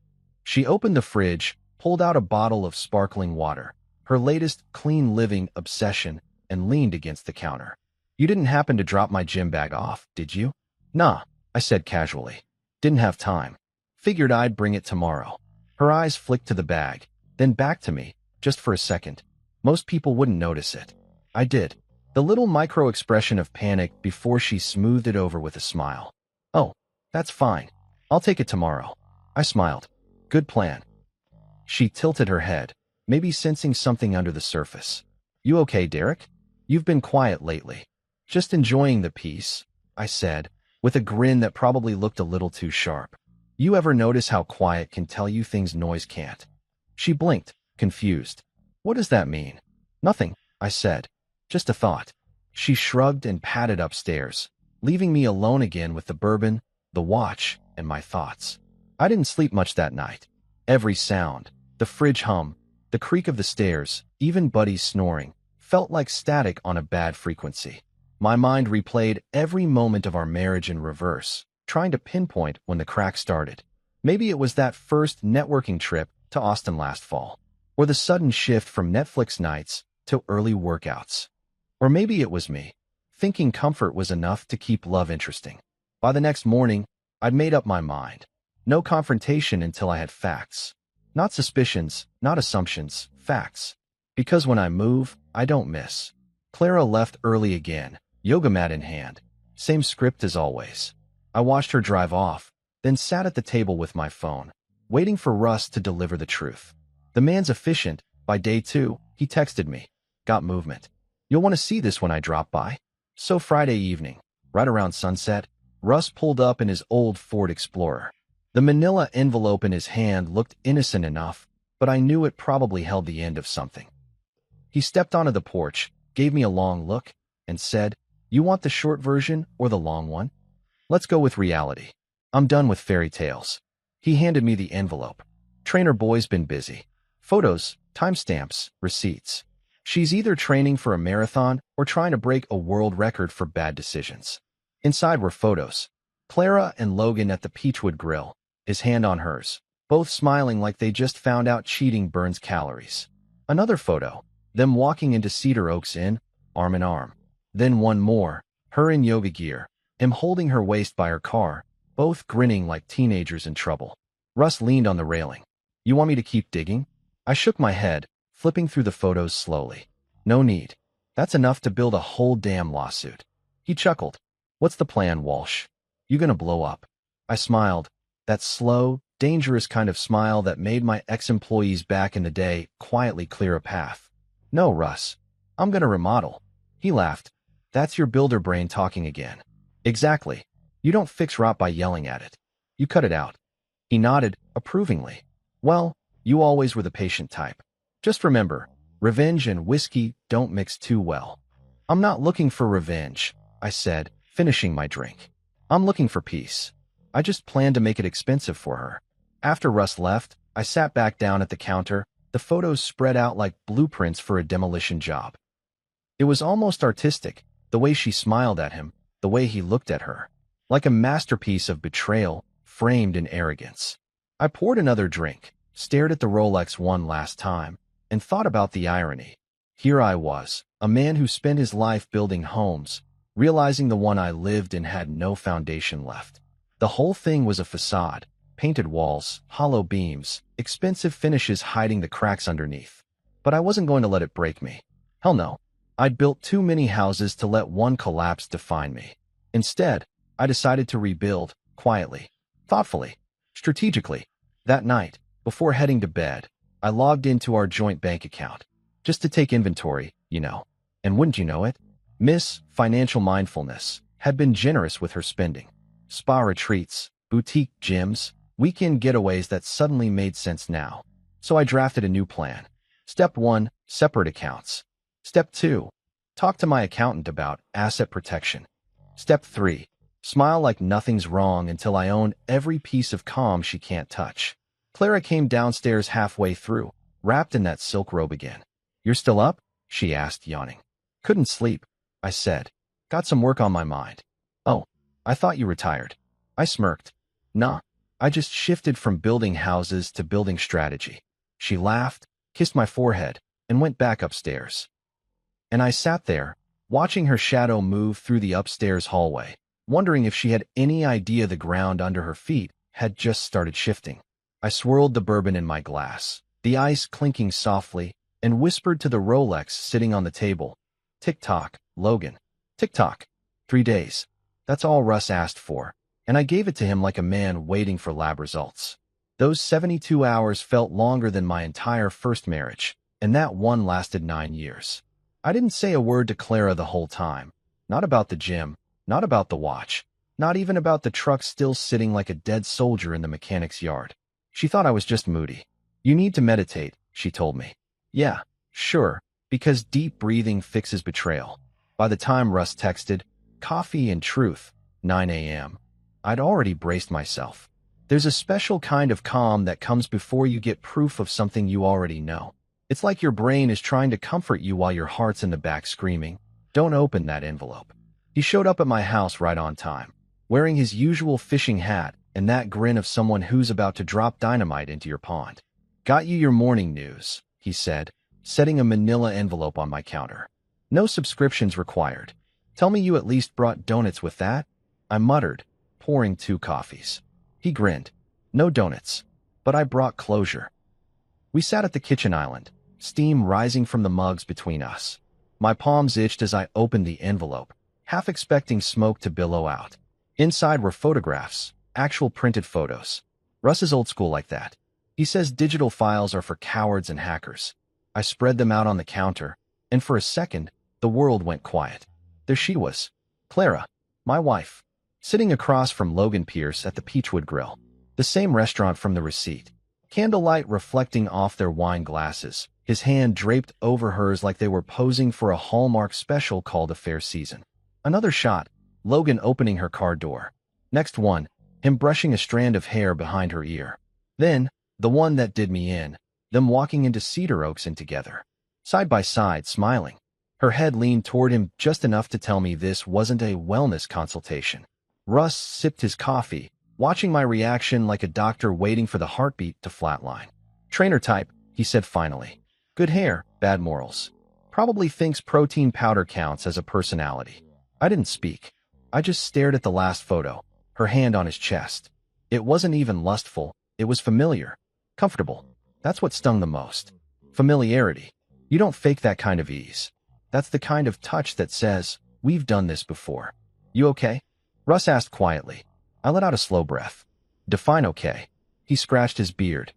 She opened the fridge, pulled out a bottle of sparkling water, her latest clean living obsession, and leaned against the counter. You didn't happen to drop my gym bag off, did you? Nah, I said casually. Didn't have time. Figured I'd bring it tomorrow. Her eyes flicked to the bag, then back to me, just for a second. Most people wouldn't notice it. I did. The little micro-expression of panic before she smoothed it over with a smile. Oh, that's fine. I'll take it tomorrow. I smiled. Good plan. She tilted her head, maybe sensing something under the surface. You okay, Derek? You've been quiet lately. Just enjoying the peace, I said, with a grin that probably looked a little too sharp. You ever notice how quiet can tell you things noise can't? She blinked, confused. What does that mean? Nothing, I said. Just a thought. She shrugged and padded upstairs, leaving me alone again with the bourbon, the watch, and my thoughts. I didn't sleep much that night. Every sound, the fridge hum, the creak of the stairs, even Buddy's snoring, felt like static on a bad frequency. My mind replayed every moment of our marriage in reverse, trying to pinpoint when the crack started. Maybe it was that first networking trip to Austin last fall, or the sudden shift from Netflix nights to early workouts. Or maybe it was me, thinking comfort was enough to keep love interesting. By the next morning, I'd made up my mind. No confrontation until I had facts. Not suspicions, not assumptions, facts. Because when I move, I don't miss. Clara left early again, yoga mat in hand. Same script as always. I watched her drive off, then sat at the table with my phone, waiting for Russ to deliver the truth. The man's efficient. By day 2, he texted me. Got movement. You'll want to see this when I drop by. So Friday evening, right around sunset, Russ pulled up in his old Ford Explorer. The manila envelope in his hand looked innocent enough, but I knew it probably held the end of something. He stepped onto the porch, gave me a long look, and said, You want the short version or the long one? Let's go with reality. I'm done with fairy tales. He handed me the envelope. Trainer boy's been busy. Photos, timestamps, receipts. She's either training for a marathon or trying to break a world record for bad decisions. Inside were photos. Clara and Logan at the Peachwood Grill, his hand on hers, both smiling like they just found out cheating burns calories. Another photo, them walking into Cedar Oaks Inn, arm in arm. Then one more, her in yoga gear, him holding her waist by her car, both grinning like teenagers in trouble. Russ leaned on the railing. You want me to keep digging? I shook my head, flipping through the photos slowly. No need. That's enough to build a whole damn lawsuit. He chuckled. What's the plan, Walsh? You gonna blow up? I smiled. That slow, dangerous kind of smile that made my ex-employees back in the day quietly clear a path. No, Russ. I'm gonna remodel. He laughed. That's your builder brain talking again. Exactly. You don't fix rot by yelling at it. You cut it out. He nodded, approvingly. Well, you always were the patient type. Just remember, revenge and whiskey don't mix too well. I'm not looking for revenge, I said, finishing my drink. I'm looking for peace. I just planned to make it expensive for her. After Russ left, I sat back down at the counter, the photos spread out like blueprints for a demolition job. It was almost artistic, the way she smiled at him, the way he looked at her. Like a masterpiece of betrayal, framed in arrogance. I poured another drink, stared at the Rolex one last time, and thought about the irony. Here I was, a man who spent his life building homes, realizing the one I lived in had no foundation left. The whole thing was a facade, painted walls, hollow beams, expensive finishes hiding the cracks underneath. But I wasn't going to let it break me. Hell no. I'd built too many houses to let one collapse define me. Instead, I decided to rebuild, quietly, thoughtfully, strategically. That night, before heading to bed, I logged into our joint bank account, just to take inventory, you know. And wouldn't you know it, Miss Financial Mindfulness had been generous with her spending. Spa retreats, boutique gyms, weekend getaways that suddenly made sense now. So I drafted a new plan. Step 1, separate accounts. Step 2, talk to my accountant about asset protection. Step 3, smile like nothing's wrong until I own every piece of calm she can't touch. Clara came downstairs halfway through, wrapped in that silk robe again. You're still up? She asked, yawning. Couldn't sleep, I said. Got some work on my mind. Oh, I thought you retired. I smirked. Nah, I just shifted from building houses to building strategy. She laughed, kissed my forehead, and went back upstairs. And I sat there, watching her shadow move through the upstairs hallway, wondering if she had any idea the ground under her feet had just started shifting. I swirled the bourbon in my glass, the ice clinking softly, and whispered to the Rolex sitting on the table. Tick-tock, Logan. Tick-tock. 3 days. That's all Russ asked for, and I gave it to him like a man waiting for lab results. Those 72 hours felt longer than my entire first marriage, and that one lasted 9 years. I didn't say a word to Clara the whole time. Not about the gym, not about the watch, not even about the truck still sitting like a dead soldier in the mechanic's yard. She thought I was just moody. You need to meditate, she told me. Yeah, sure, because deep breathing fixes betrayal. By the time Russ texted, "Coffee and truth, 9 a.m., I'd already braced myself. There's a special kind of calm that comes before you get proof of something you already know. It's like your brain is trying to comfort you while your heart's in the back screaming, "Don't open that envelope." He showed up at my house right on time, wearing his usual fishing hat and that grin of someone who's about to drop dynamite into your pond. "Got you your morning news," he said, setting a manila envelope on my counter. "No subscriptions required. Tell me you at least brought donuts with that?" I muttered, pouring 2 coffees. He grinned. "No donuts, but I brought closure." We sat at the kitchen island, steam rising from the mugs between us. My palms itched as I opened the envelope, half expecting smoke to billow out. Inside were photographs, actual printed photos. Russ is old school like that. He says digital files are for cowards and hackers. I spread them out on the counter, and for a second, the world went quiet. There she was, Clara, my wife, sitting across from Logan Pierce at the Peachwood Grill, the same restaurant from the receipt. Candlelight reflecting off their wine glasses, his hand draped over hers like they were posing for a Hallmark special called A Fair Season. Another shot, Logan opening her car door. Next one, him brushing a strand of hair behind her ear. Then, the one that did me in, them walking into Cedar Oaks and together. Side by side, smiling. Her head leaned toward him just enough to tell me this wasn't a wellness consultation. Russ sipped his coffee, watching my reaction like a doctor waiting for the heartbeat to flatline. "Trainer type," he said finally. "Good hair, bad morals. Probably thinks protein powder counts as a personality." I didn't speak. I just stared at the last photo, her hand on his chest. It wasn't even lustful, it was familiar. Comfortable. That's what stung the most. Familiarity. You don't fake that kind of ease. That's the kind of touch that says, "We've done this before." "You okay?" Russ asked quietly. I let out a slow breath. "Define okay." He scratched his beard.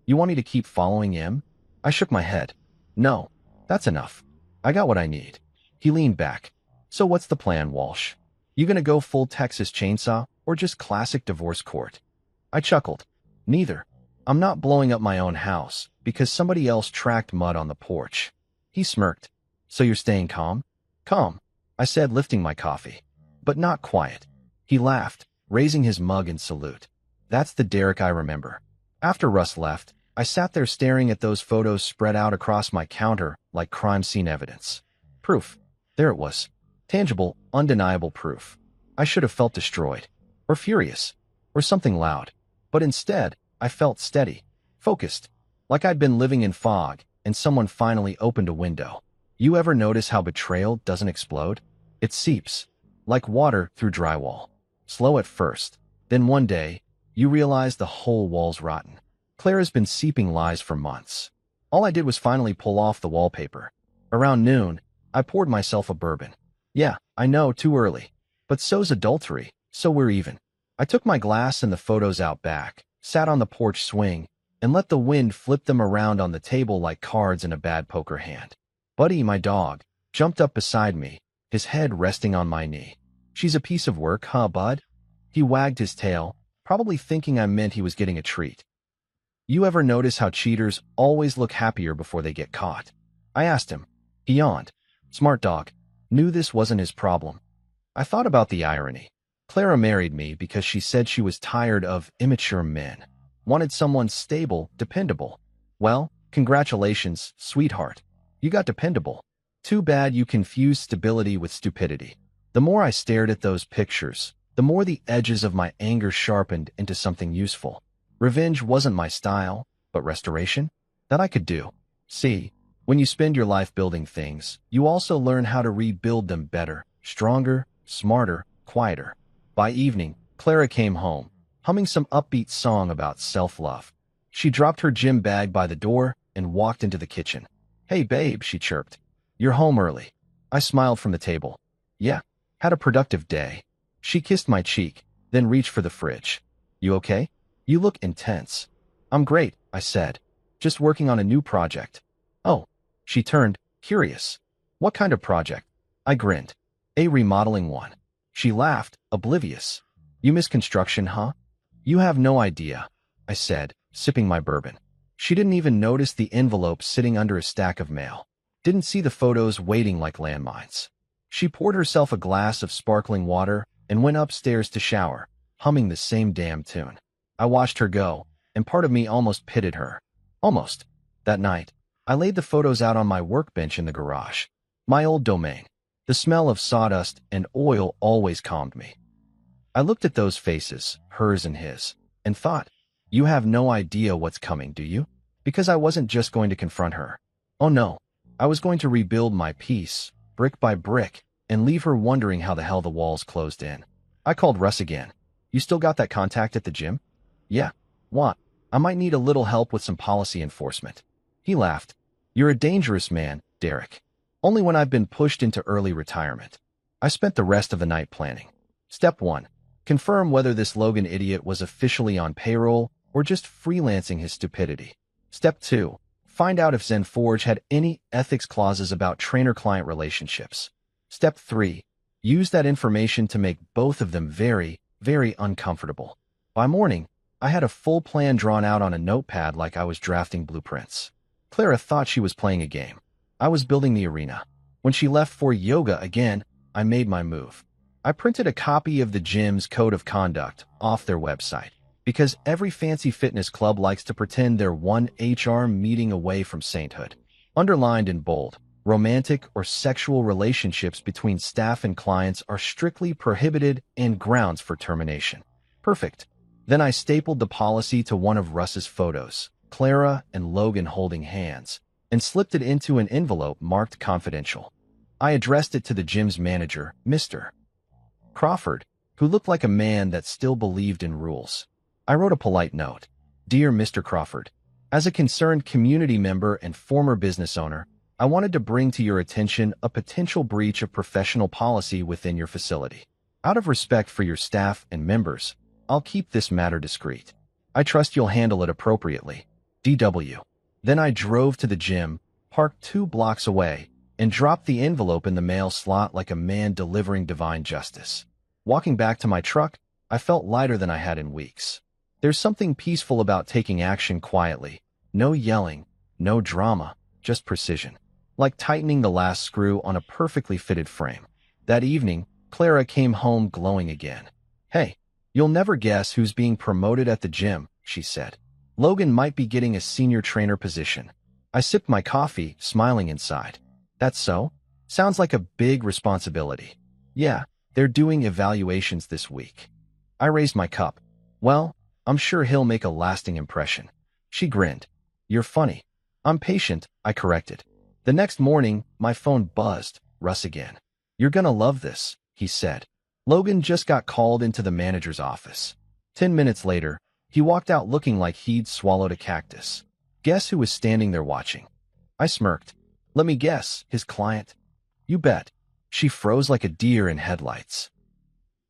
"You want me to keep following him?" I shook my head. "No, that's enough. I got what I need." He leaned back. "So what's the plan, Walsh? You gonna go full Texas Chainsaw, or just classic divorce court?" I chuckled. "Neither. I'm not blowing up my own house, because somebody else tracked mud on the porch." He smirked. "So you're staying calm?" "Calm," I said, lifting my coffee. "But not quiet." He laughed, raising his mug in salute. That's the Derek I remember. After Russ left, I sat there staring at those photos spread out across my counter like crime scene evidence. Proof. There it was. Tangible, undeniable proof. I should have felt destroyed, or furious, or something loud. But instead, I felt steady, focused, like I'd been living in fog, and someone finally opened a window. You ever notice how betrayal doesn't explode? It seeps, like water through drywall. Slow at first, then one day, you realize the whole wall's rotten. Clara's been seeping lies for months. All I did was finally pull off the wallpaper. Around noon, I poured myself a bourbon. Yeah, I know, too early. But so's adultery, so we're even. I took my glass and the photos out back, sat on the porch swing, and let the wind flip them around on the table like cards in a bad poker hand. Buddy, my dog, jumped up beside me, his head resting on my knee. "She's a piece of work, huh, bud?" He wagged his tail, probably thinking I meant he was getting a treat. "You ever notice how cheaters always look happier before they get caught?" I asked him. He yawned. Smart dog. Knew this wasn't his problem. I thought about the irony. Clara married me because she said she was tired of immature men. Wanted someone stable, dependable. Well, congratulations, sweetheart. You got dependable. Too bad you confused stability with stupidity. The more I stared at those pictures, the more the edges of my anger sharpened into something useful. Revenge wasn't my style, but restoration? That I could do. See, when you spend your life building things, you also learn how to rebuild them better, stronger, smarter, quieter. By evening, Clara came home, humming some upbeat song about self-love. She dropped her gym bag by the door and walked into the kitchen. "Hey babe," she chirped. "You're home early." I smiled from the table. "Yeah, had a productive day." She kissed my cheek, then reached for the fridge. "You okay?" You look intense. I'm great, I said. Just working on a new project. Oh, she turned, curious. What kind of project? I grinned. A remodeling one. She laughed, oblivious. You miss construction, huh? You have no idea, I said, sipping my bourbon. She didn't even notice the envelope sitting under a stack of mail. Didn't see the photos waiting like landmines. She poured herself a glass of sparkling water and went upstairs to shower, humming the same damn tune. I watched her go, and part of me almost pitied her. Almost. That night, I laid the photos out on my workbench in the garage. My old domain. The smell of sawdust and oil always calmed me. I looked at those faces, hers and his, and thought, you have no idea what's coming, do you? Because I wasn't just going to confront her. Oh no, I was going to rebuild my piece, brick by brick, and leave her wondering how the hell the walls closed in. I called Russ again. You still got that contact at the gym? Yeah. What? I might need a little help with some policy enforcement. He laughed. You're a dangerous man, Derek. Only when I've been pushed into early retirement. I spent the rest of the night planning. Step 1. Confirm whether this Logan idiot was officially on payroll or just freelancing his stupidity. Step 2. Find out if ZenForge had any ethics clauses about trainer-client relationships. Step 3. Use that information to make both of them very, very uncomfortable. By morning, I had a full plan drawn out on a notepad like I was drafting blueprints. Clara thought she was playing a game. I was building the arena. When she left for yoga again, I made my move. I printed a copy of the gym's code of conduct off their website, because every fancy fitness club likes to pretend they're one HR meeting away from sainthood. Underlined in bold, romantic or sexual relationships between staff and clients are strictly prohibited and grounds for termination. Perfect. Then I stapled the policy to one of Russ's photos, Clara and Logan holding hands, and slipped it into an envelope marked confidential. I addressed it to the gym's manager, Mr. Crawford, who looked like a man that still believed in rules. I wrote a polite note. Dear Mr. Crawford, as a concerned community member and former business owner, I wanted to bring to your attention a potential breach of professional policy within your facility. Out of respect for your staff and members, I'll keep this matter discreet. I trust you'll handle it appropriately. DW. Then I drove to the gym, parked 2 blocks away, and dropped the envelope in the mail slot like a man delivering divine justice. Walking back to my truck, I felt lighter than I had in weeks. There's something peaceful about taking action quietly. No yelling, no drama, just precision. Like tightening the last screw on a perfectly fitted frame. That evening, Clara came home glowing again. Hey, you'll never guess who's being promoted at the gym, she said. Logan might be getting a senior trainer position. I sipped my coffee, smiling inside. That's so? Sounds like a big responsibility. Yeah, they're doing evaluations this week. I raised my cup. Well, I'm sure he'll make a lasting impression. She grinned. You're funny. I'm patient, I corrected. The next morning, my phone buzzed. Russ again. You're gonna love this, he said. Logan just got called into the manager's office. 10 minutes later, he walked out looking like he'd swallowed a cactus. Guess who was standing there watching? I smirked. Let me guess, his client? You bet. She froze like a deer in headlights.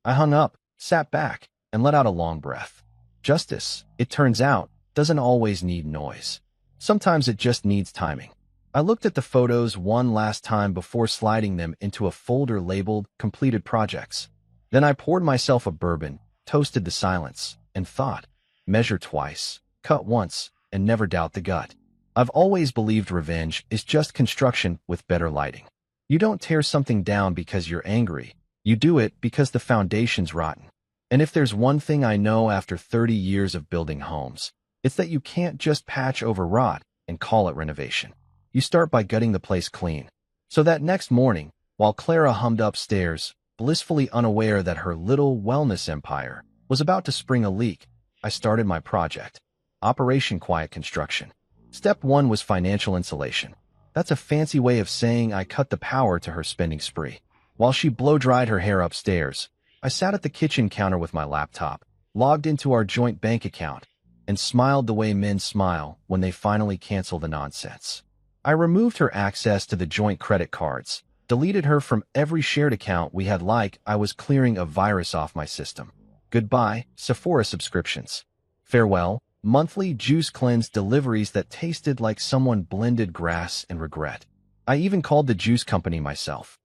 I hung up, sat back, and let out a long breath. Justice, it turns out, doesn't always need noise. Sometimes it just needs timing. I looked at the photos one last time before sliding them into a folder labeled Completed Projects. Then I poured myself a bourbon, toasted the silence, and thought, measure twice, cut once, and never doubt the gut. I've always believed revenge is just construction with better lighting. You don't tear something down because you're angry. You do it because the foundation's rotten. And if there's one thing I know after 30 years of building homes, it's that you can't just patch over rot and call it renovation. You start by gutting the place clean. So that next morning, while Clara hummed upstairs, blissfully unaware that her little wellness empire was about to spring a leak, I started my project. Operation Quiet Construction. Step 1 was financial insulation. That's a fancy way of saying I cut the power to her spending spree. While she blow-dried her hair upstairs, I sat at the kitchen counter with my laptop, logged into our joint bank account, and smiled the way men smile when they finally cancel the nonsense. I removed her access to the joint credit cards, deleted her from every shared account we had like I was clearing a virus off my system. Goodbye, Sephora subscriptions. Farewell, monthly juice cleanse deliveries that tasted like someone blended grass and regret. I even called the juice company myself.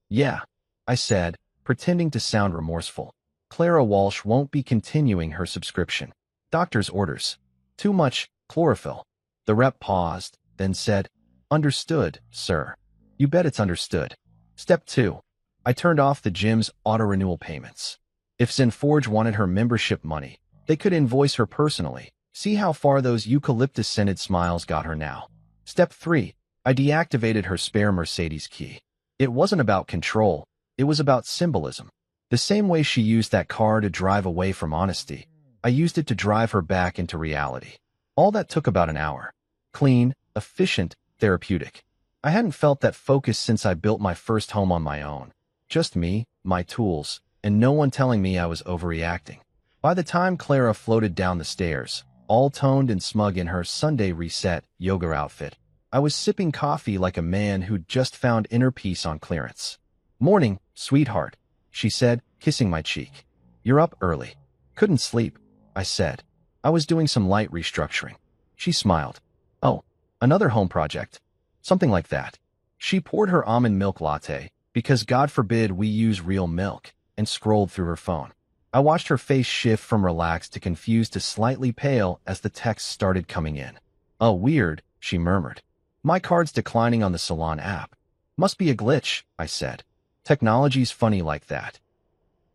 Yeah, I said, pretending to sound remorseful. Clara Walsh won't be continuing her subscription. Doctor's orders. Too much chlorophyll. The rep paused, then said, Understood, sir. You bet it's understood. Step 2. I turned off the gym's auto-renewal payments. If ZenForge wanted her membership money, they could invoice her personally. See how far those eucalyptus-scented smiles got her now. Step 3. I deactivated her spare Mercedes key. It wasn't about control. It was about symbolism. The same way she used that car to drive away from honesty, I used it to drive her back into reality. All that took about an hour. Clean, efficient, therapeutic. I hadn't felt that focus since I built my first home on my own. Just me, my tools, and no one telling me I was overreacting. By the time Clara floated down the stairs, all toned and smug in her Sunday reset yoga outfit, I was sipping coffee like a man who'd just found inner peace on clearance. Morning, sweetheart, she said, kissing my cheek. You're up early. Couldn't sleep, I said. I was doing some light restructuring. She smiled. Oh, another home project. Something like that. She poured her almond milk latte, because God forbid we use real milk, and scrolled through her phone. I watched her face shift from relaxed to confused to slightly pale as the texts started coming in. Oh, weird, she murmured. My card's declining on the Salon app. Must be a glitch, I said. Technology's funny like that.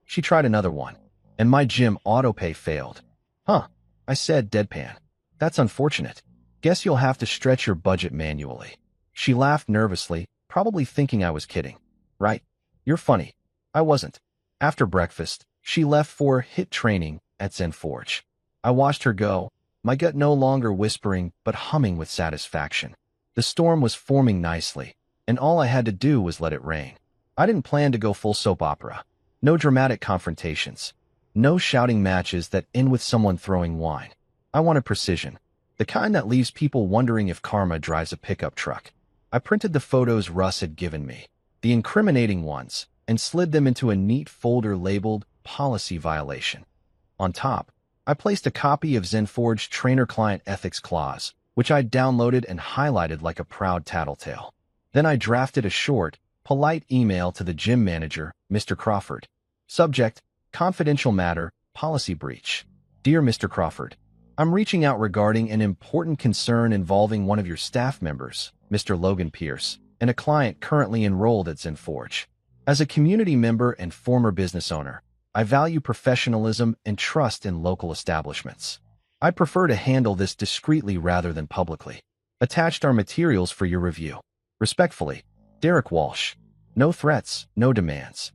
She tried another one, and my gym autopay failed. Huh, I said deadpan. That's unfortunate. Guess you'll have to stretch your budget manually. She laughed nervously, probably thinking I was kidding. Right? You're funny. I wasn't. After breakfast, she left for HIIT training at ZenForge. I watched her go, my gut no longer whispering but humming with satisfaction. The storm was forming nicely, and all I had to do was let it rain. I didn't plan to go full soap opera. No dramatic confrontations. No shouting matches that end with someone throwing wine. I wanted precision. The kind that leaves people wondering if karma drives a pickup truck. I printed the photos Russ had given me, the incriminating ones, and slid them into a neat folder labeled Policy Violation. On top, I placed a copy of ZenForge Trainer-Client Ethics Clause, which I downloaded and highlighted like a proud tattletale. Then I drafted a short, polite email to the gym manager, Mr. Crawford. Subject, confidential matter, policy breach. Dear Mr. Crawford, I'm reaching out regarding an important concern involving one of your staff members, Mr. Logan Pierce, and a client currently enrolled at ZenForge. As a community member and former business owner, I value professionalism and trust in local establishments. I prefer to handle this discreetly rather than publicly. Attached are materials for your review. Respectfully, Derek Walsh. No threats, no demands.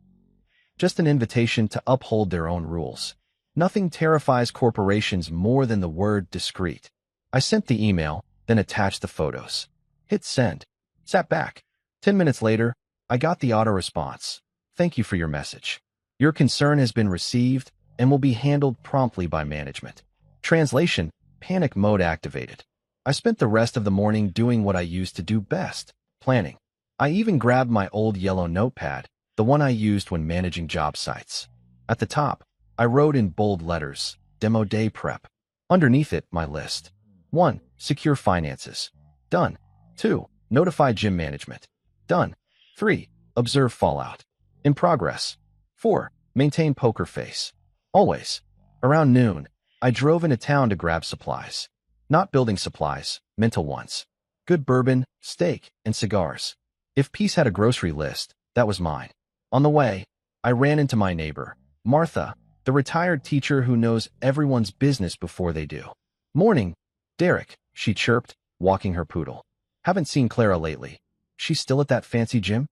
Just an invitation to uphold their own rules. Nothing terrifies corporations more than the word discreet. I sent the email, then attached the photos. Hit send. Sat back. 10 minutes later, I got the auto response. Thank you for your message. Your concern has been received and will be handled promptly by management. Translation, panic mode activated. I spent the rest of the morning doing what I used to do best, planning. I even grabbed my old yellow notepad, the one I used when managing job sites. At the top, I wrote in bold letters, Demo Day Prep. Underneath it, my list. 1. Secure finances. Done. 2. Notify gym management. Done. 3. Observe fallout. In progress. 4. Maintain poker face. Always. Around noon, I drove into town to grab supplies. Not building supplies, mental ones. Good bourbon, steak, and cigars. If Peace had a grocery list, that was mine. On the way, I ran into my neighbor, Martha, the retired teacher who knows everyone's business before they do. Morning, Derek, she chirped, walking her poodle. Haven't seen Clara lately. She's still at that fancy gym?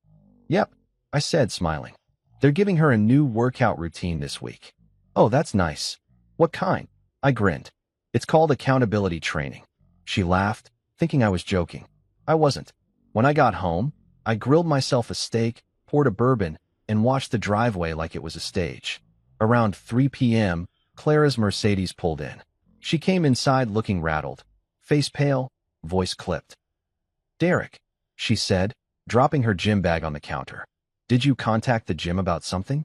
Yep, I said, smiling. They're giving her a new workout routine this week. Oh, that's nice. What kind? I grinned. It's called accountability training. She laughed, thinking I was joking. I wasn't. When I got home, I grilled myself a steak, poured a bourbon, and watched the driveway like it was a stage. Around 3 p.m., Clara's Mercedes pulled in. She came inside looking rattled, face pale, voice clipped. Derek, she said, dropping her gym bag on the counter. Did you contact the gym about something?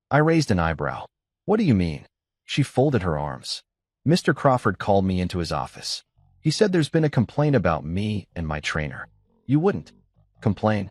I raised an eyebrow. What do you mean? She folded her arms. Mr. Crawford called me into his office. He said there's been a complaint about me and my trainer. You wouldn't complain?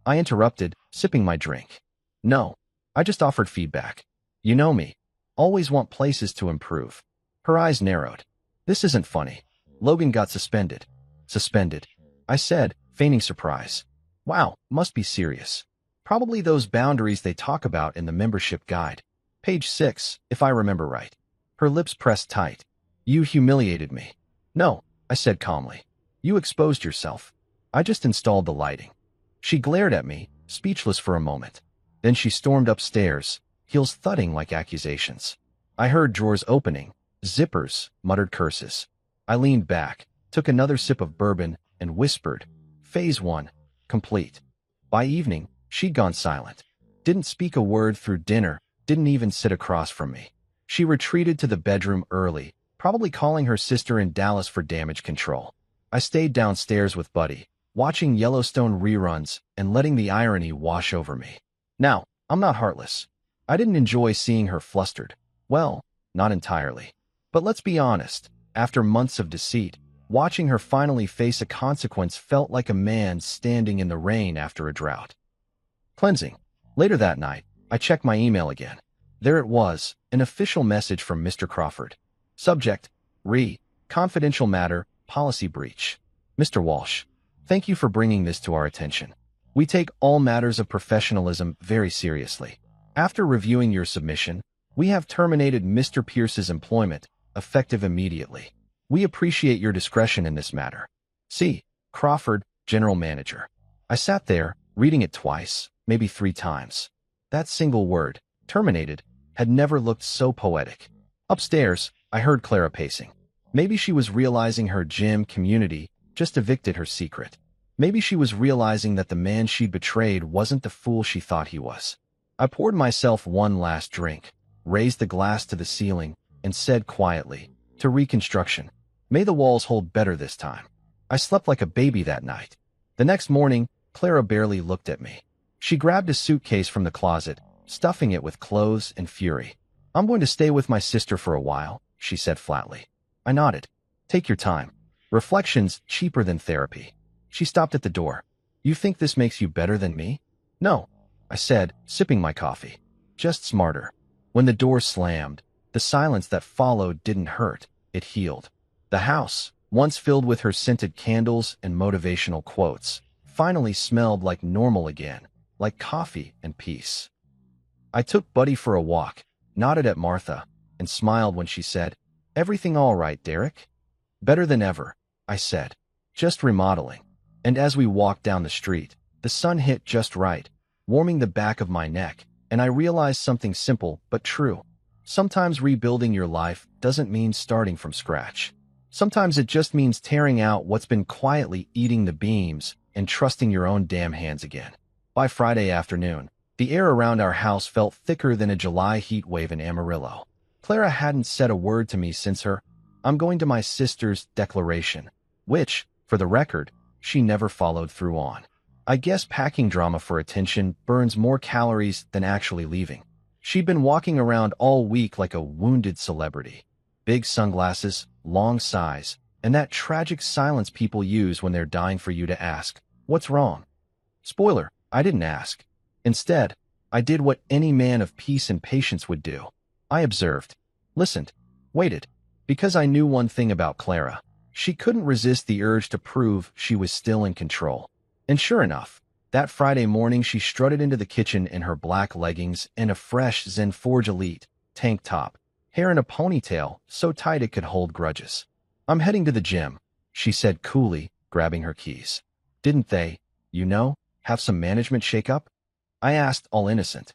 I interrupted, sipping my drink. No, I just offered feedback. You know me. Always want places to improve. Her eyes narrowed. This isn't funny. Logan got suspended. Suspended, I said, feigning surprise. Wow, must be serious. Probably those boundaries they talk about in the membership guide. Page 6, if I remember right. Her lips pressed tight. You humiliated me. No, I said calmly. You exposed yourself. I just installed the lighting. She glared at me, speechless for a moment. Then she stormed upstairs, heels thudding like accusations. I heard drawers opening, zippers, muttered curses. I leaned back, took another sip of bourbon, and whispered, Phase 1, complete. By evening, she'd gone silent. Didn't speak a word through dinner, didn't even sit across from me. She retreated to the bedroom early, probably calling her sister in Dallas for damage control. I stayed downstairs with Buddy, watching Yellowstone reruns and letting the irony wash over me. Now, I'm not heartless. I didn't enjoy seeing her flustered. Well, not entirely. But let's be honest, after months of deceit, watching her finally face a consequence felt like a man standing in the rain after a drought. Cleansing. Later that night, I checked my email again. There it was, an official message from Mr. Crawford. Subject, confidential matter, policy breach. Mr. Walsh, thank you for bringing this to our attention. We take all matters of professionalism very seriously. After reviewing your submission, we have terminated Mr. Pierce's employment, effective immediately. We appreciate your discretion in this matter. C. Crawford, General Manager. I sat there, reading it twice, maybe 3 times. That single word, terminated, had never looked so poetic. Upstairs, I heard Clara pacing. Maybe she was realizing her gym community just evicted her secret. Maybe she was realizing that the man she'd betrayed wasn't the fool she thought he was. I poured myself one last drink, raised the glass to the ceiling, and said quietly, to reconstruction, may the walls hold better this time. I slept like a baby that night. The next morning, Clara barely looked at me. She grabbed a suitcase from the closet, stuffing it with clothes and fury. I'm going to stay with my sister for a while, she said flatly. I nodded. Take your time. Reflection's cheaper than therapy. She stopped at the door. You think this makes you better than me? No, I said, sipping my coffee. Just smarter. When the door slammed, the silence that followed didn't hurt, it healed. The house, once filled with her scented candles and motivational quotes, finally smelled like normal again, like coffee and peace. I took Buddy for a walk, nodded at Martha, and smiled when she said, Everything all right, Derek? Better than ever, I said. Just remodeling. And as we walked down the street, the sun hit just right, warming the back of my neck, and I realized something simple but true. Sometimes rebuilding your life doesn't mean starting from scratch. Sometimes it just means tearing out what's been quietly eating the beams and trusting your own damn hands again. By Friday afternoon, the air around our house felt thicker than a July heat wave in Amarillo. Clara hadn't said a word to me since her "I'm going to my sister's" declaration, which, for the record, she never followed through on. I guess packing drama for attention burns more calories than actually leaving. She'd been walking around all week like a wounded celebrity. Big sunglasses, long sighs, and that tragic silence people use when they're dying for you to ask, what's wrong? Spoiler, I didn't ask. Instead, I did what any man of peace and patience would do. I observed, listened, waited, because I knew one thing about Clara. She couldn't resist the urge to prove she was still in control. And sure enough, that Friday morning she strutted into the kitchen in her black leggings and a fresh Zen Forge Elite tank top, hair in a ponytail so tight it could hold grudges. I'm heading to the gym, she said coolly, grabbing her keys. Didn't they, have some management shakeup? I asked, all innocent.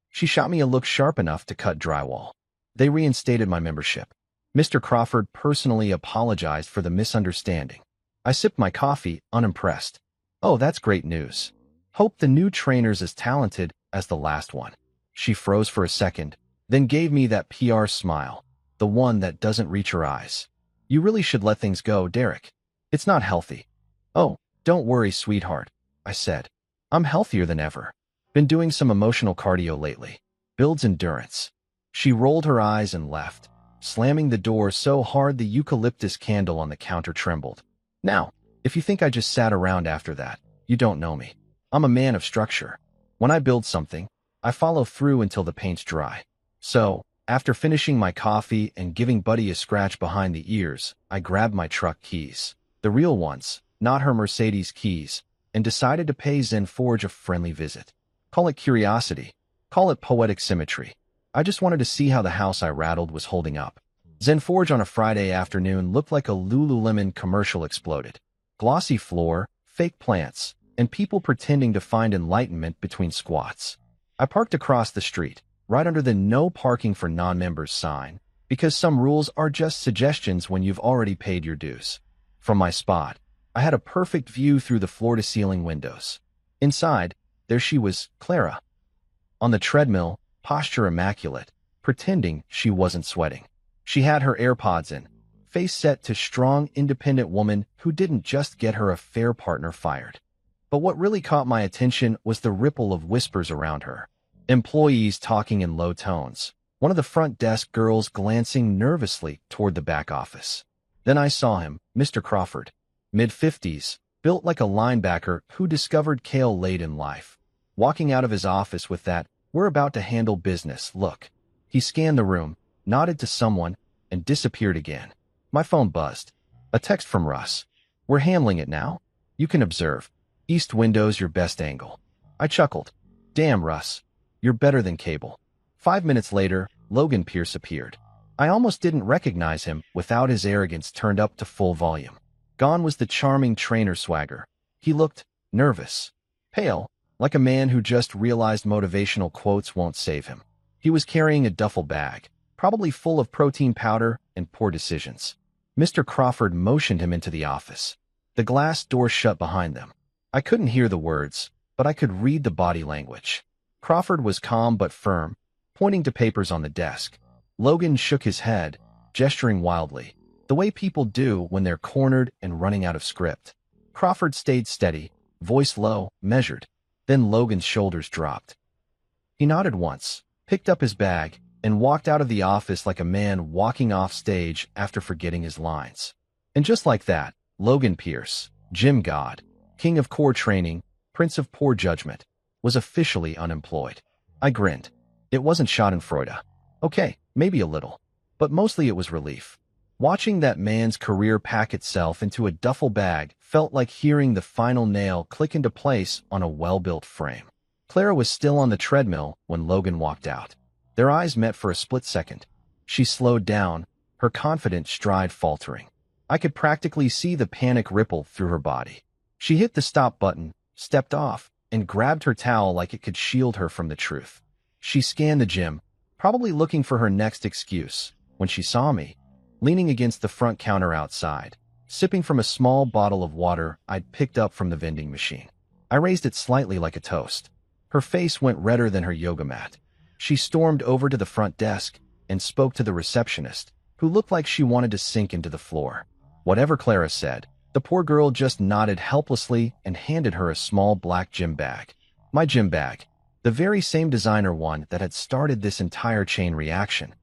She shot me a look sharp enough to cut drywall. They reinstated my membership. Mr. Crawford personally apologized for the misunderstanding. I sipped my coffee, unimpressed. Oh, that's great news. Hope the new trainer's as talented as the last one. She froze for a second, then gave me that PR smile, the one that doesn't reach her eyes. You really should let things go, Derek. It's not healthy. Oh, don't worry, sweetheart, I said. I'm healthier than ever. Been doing some emotional cardio lately. Builds endurance. She rolled her eyes and left, slamming the door so hard the eucalyptus candle on the counter trembled. Now, if you think I just sat around after that, you don't know me. I'm a man of structure. When I build something, I follow through until the paint's dry. So, after finishing my coffee and giving Buddy a scratch behind the ears, I grabbed my truck keys, the real ones, not her Mercedes keys, and decided to pay Zen Forge a friendly visit. Call it curiosity. Call it poetic symmetry. I just wanted to see how the house I rattled was holding up. Zen Forge on a Friday afternoon looked like a Lululemon commercial exploded. Glossy floor, fake plants, and people pretending to find enlightenment between squats. I parked across the street, right under the no parking for non-members sign, because some rules are just suggestions when you've already paid your dues. From my spot, I had a perfect view through the floor-to-ceiling windows. Inside, there she was, Clara. On the treadmill, posture immaculate, pretending she wasn't sweating. She had her AirPods in, face set to strong, independent woman who didn't just get her a fair partner fired. But what really caught my attention was the ripple of whispers around her. Employees talking in low tones. One of the front desk girls glancing nervously toward the back office. Then I saw him, Mr. Crawford. Mid-50s, built like a linebacker who discovered kale late in life. Walking out of his office with that, "We're about to handle business" look. He scanned the room, nodded to someone, and disappeared again. My phone buzzed. A text from Russ. "We're handling it now. You can observe. East window's your best angle." I chuckled. "Damn, Russ. You're better than cable." 5 minutes later, Logan Pierce appeared. I almost didn't recognize him without his arrogance turned up to full volume. Gone was the charming trainer swagger. He looked nervous, pale, like a man who just realized motivational quotes won't save him. He was carrying a duffel bag, probably full of protein powder and poor decisions. Mr. Crawford motioned him into the office. The glass door shut behind them. I couldn't hear the words, but I could read the body language. Crawford was calm but firm, pointing to papers on the desk. Logan shook his head, gesturing wildly, the way people do when they're cornered and running out of script. Crawford stayed steady, voice low, measured. Then Logan's shoulders dropped. He nodded once, picked up his bag, and walked out of the office like a man walking off stage after forgetting his lines. And just like that, Logan Pierce, gym god, king of core training, prince of poor judgment, was officially unemployed. I grinned. It wasn't schadenfreude. Okay, maybe a little. But mostly it was relief. Watching that man's career pack itself into a duffel bag felt like hearing the final nail click into place on a well-built frame. Clara was still on the treadmill when Logan walked out. Their eyes met for a split second. She slowed down, her confident stride faltering. I could practically see the panic ripple through her body. She hit the stop button, stepped off, and grabbed her towel like it could shield her from the truth. She scanned the gym, probably looking for her next excuse, when she saw me, leaning against the front counter outside, sipping from a small bottle of water I'd picked up from the vending machine. I raised it slightly like a toast. Her face went redder than her yoga mat. She stormed over to the front desk and spoke to the receptionist, who looked like she wanted to sink into the floor. Whatever Clara said, the poor girl just nodded helplessly and handed her a small black gym bag. My gym bag. The very same designer one that had started this entire chain reaction.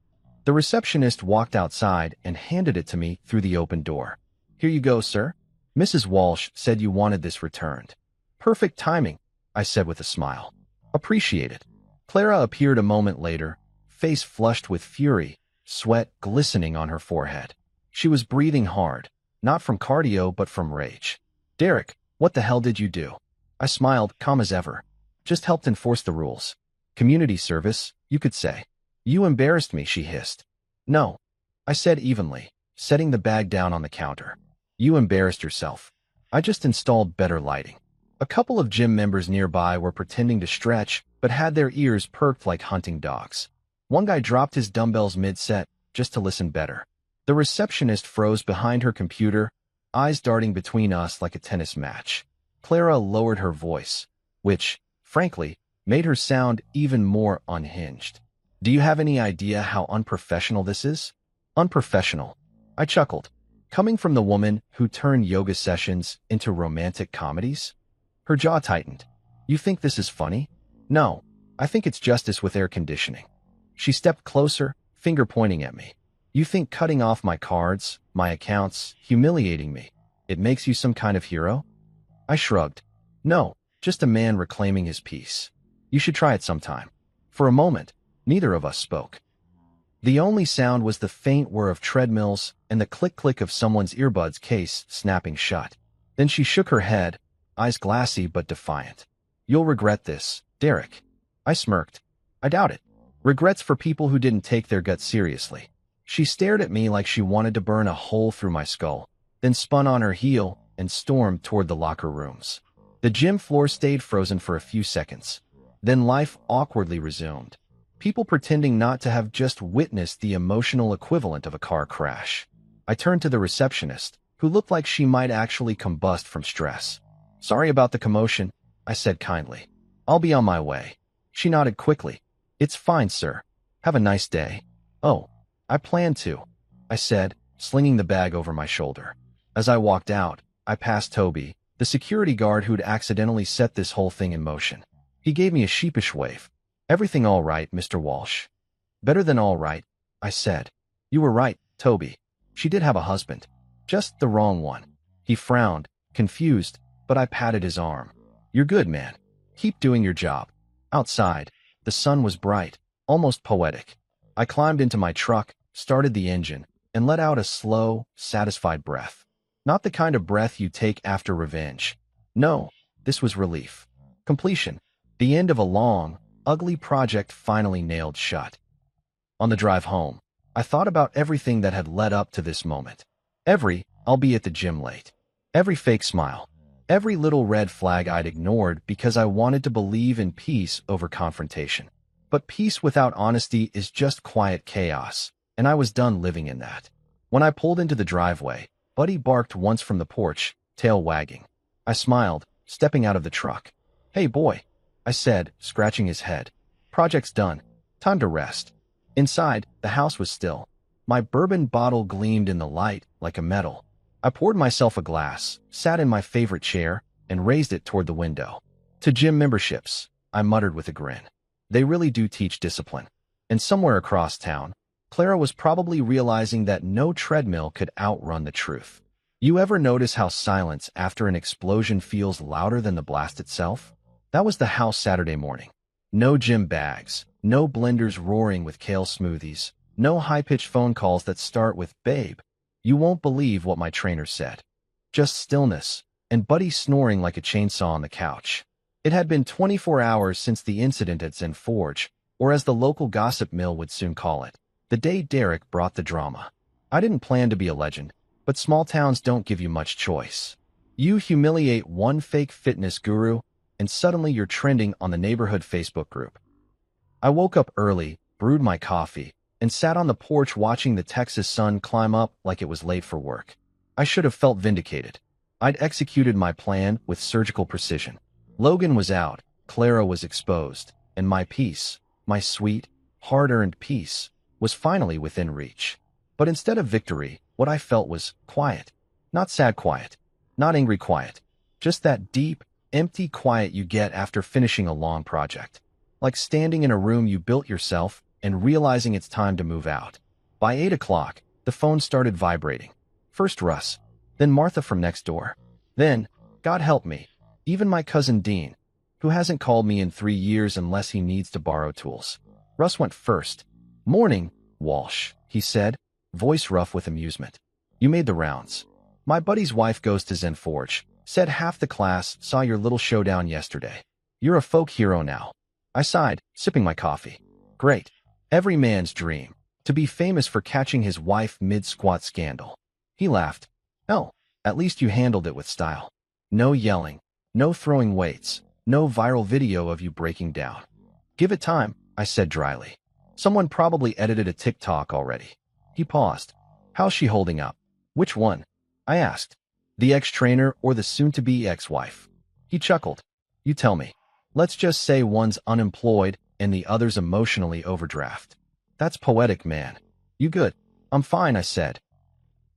The receptionist walked outside and handed it to me through the open door. "Here you go, sir. Mrs. Walsh said you wanted this returned." "Perfect timing," I said with a smile. "Appreciate it." Clara appeared a moment later, face flushed with fury, sweat glistening on her forehead. She was breathing hard, not from cardio but from rage. "Derek, what the hell did you do?" I smiled, calm as ever. "Just helped enforce the rules. Community service, you could say." "You embarrassed me," she hissed. "No," I said evenly, setting the bag down on the counter. "You embarrassed yourself. I just installed better lighting." A couple of gym members nearby were pretending to stretch, but had their ears perked like hunting dogs. One guy dropped his dumbbells mid-set, just to listen better. The receptionist froze behind her computer, eyes darting between us like a tennis match. Clara lowered her voice, which, frankly, made her sound even more unhinged. "Do you have any idea how unprofessional this is?" "Unprofessional," I chuckled. Coming from the woman who turned yoga sessions into romantic comedies? Her jaw tightened. "You think this is funny?" "No, I think it's justice with air conditioning." She stepped closer, finger pointing at me. You think cutting off my cards, my accounts, humiliating me, it makes you some kind of hero? I shrugged. No, just a man reclaiming his peace. You should try it sometime. For a moment, neither of us spoke. The only sound was the faint whir of treadmills and the click-click of someone's earbuds case snapping shut. Then she shook her head, eyes glassy but defiant. You'll regret this, Derek. I smirked. I doubt it. Regrets for people who didn't take their gut seriously. She stared at me like she wanted to burn a hole through my skull, then spun on her heel and stormed toward the locker rooms. The gym floor stayed frozen for a few seconds. Then life awkwardly resumed. People pretending not to have just witnessed the emotional equivalent of a car crash. I turned to the receptionist, who looked like she might actually combust from stress. Sorry about the commotion, I said kindly. I'll be on my way. She nodded quickly. It's fine, sir. Have a nice day. Oh, I plan to, I said, slinging the bag over my shoulder. As I walked out, I passed Toby, the security guard who'd accidentally set this whole thing in motion. He gave me a sheepish wave. Everything all right, Mr. Walsh? Better than all right, I said. You were right, Toby. She did have a husband. Just the wrong one. He frowned, confused, but I patted his arm. You're good, man. Keep doing your job. Outside, the sun was bright, almost poetic. I climbed into my truck, started the engine, and let out a slow, satisfied breath. Not the kind of breath you take after revenge. No, this was relief. Completion. The end of a long, ugly project finally nailed shut. On the drive home, I thought about everything that had led up to this moment. I'll be at the gym late. Every fake smile. Every little red flag I'd ignored because I wanted to believe in peace over confrontation. But peace without honesty is just quiet chaos, and I was done living in that. When I pulled into the driveway, Buddy barked once from the porch, tail wagging. I smiled, stepping out of the truck. Hey boy, I said, scratching his head. Project's done. Time to rest. Inside, the house was still. My bourbon bottle gleamed in the light like a medal. I poured myself a glass, sat in my favorite chair, and raised it toward the window. To gym memberships, I muttered with a grin. They really do teach discipline. And somewhere across town, Clara was probably realizing that no treadmill could outrun the truth. You ever notice how silence after an explosion feels louder than the blast itself? That was the house Saturday morning. No gym bags, no blenders roaring with kale smoothies, no high-pitched phone calls that start with, "Babe, you won't believe what my trainer said." Just stillness, and Buddy snoring like a chainsaw on the couch. It had been 24 hours since the incident at Zen Forge, or as the local gossip mill would soon call it, the day Derek brought the drama. I didn't plan to be a legend, but small towns don't give you much choice. You humiliate one fake fitness guru, and suddenly you're trending on the neighborhood Facebook group. I woke up early, brewed my coffee, and sat on the porch watching the Texas sun climb up like it was late for work. I should have felt vindicated. I'd executed my plan with surgical precision. Logan was out, Clara was exposed, and my peace, my sweet, hard-earned peace, was finally within reach. But instead of victory, what I felt was quiet. Not sad quiet, not angry quiet, just that deep, empty quiet you get after finishing a long project. Like standing in a room you built yourself and realizing it's time to move out. By 8 o'clock, the phone started vibrating. First Russ, then Martha from next door. Then, God help me, even my cousin Dean, who hasn't called me in 3 years unless he needs to borrow tools. Russ went first. "Morning, Walsh," he said, voice rough with amusement. "You made the rounds. My buddy's wife goes to Zen Forge. Said half the class saw your little showdown yesterday. You're a folk hero now." I sighed, sipping my coffee. Great. Every man's dream. To be famous for catching his wife mid-squat scandal. He laughed. "Oh, at least you handled it with style. No yelling, no throwing weights, no viral video of you breaking down." "Give it time," I said dryly. "Someone probably edited a TikTok already." He paused. "How's she holding up?" "Which one?" I asked. "The ex-trainer or the soon-to-be ex-wife?" He chuckled. "You tell me. Let's just say one's unemployed and the other's emotionally overdraft." "That's poetic, man. You good?" "I'm fine," I said.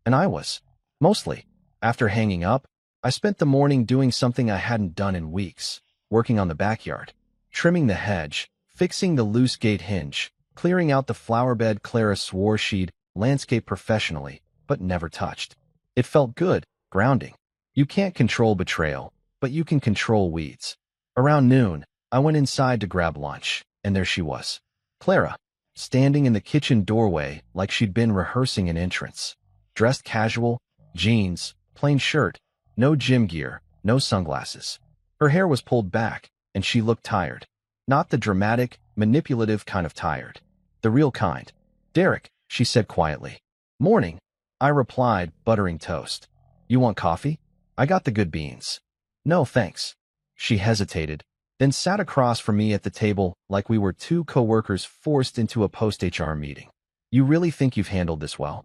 And I was. Mostly. After hanging up, I spent the morning doing something I hadn't done in weeks, working on the backyard, trimming the hedge, fixing the loose gate hinge, clearing out the flower bed Clara swore she'd landscape professionally, but never touched. It felt good, grounding. You can't control betrayal, but you can control weeds. Around noon, I went inside to grab lunch, and there she was. Clara, standing in the kitchen doorway like she'd been rehearsing an entrance. Dressed casual, jeans, plain shirt, no gym gear, no sunglasses. Her hair was pulled back, and she looked tired. Not the dramatic, manipulative kind of tired. The real kind. "Derek," she said quietly. "Morning," I replied, buttering toast. "You want coffee? I got the good beans." "No, thanks." She hesitated, then sat across from me at the table like we were two coworkers forced into a post-HR meeting. "You really think you've handled this well?"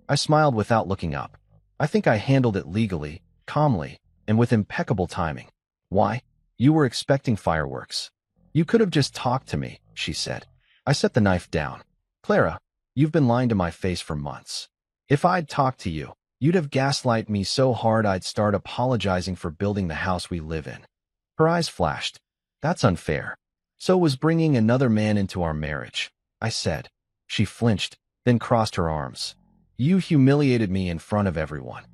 I smiled without looking up. "I think I handled it legally, calmly, and with impeccable timing." "Why? You were expecting fireworks." "You could have just talked to me," she said. I set the knife down. "Clara, you've been lying to my face for months. If I'd talked to you, you'd have gaslighted me so hard I'd start apologizing for building the house we live in." Her eyes flashed. "That's unfair." "So was bringing another man into our marriage," I said. She flinched, then crossed her arms. "You humiliated me in front of everyone."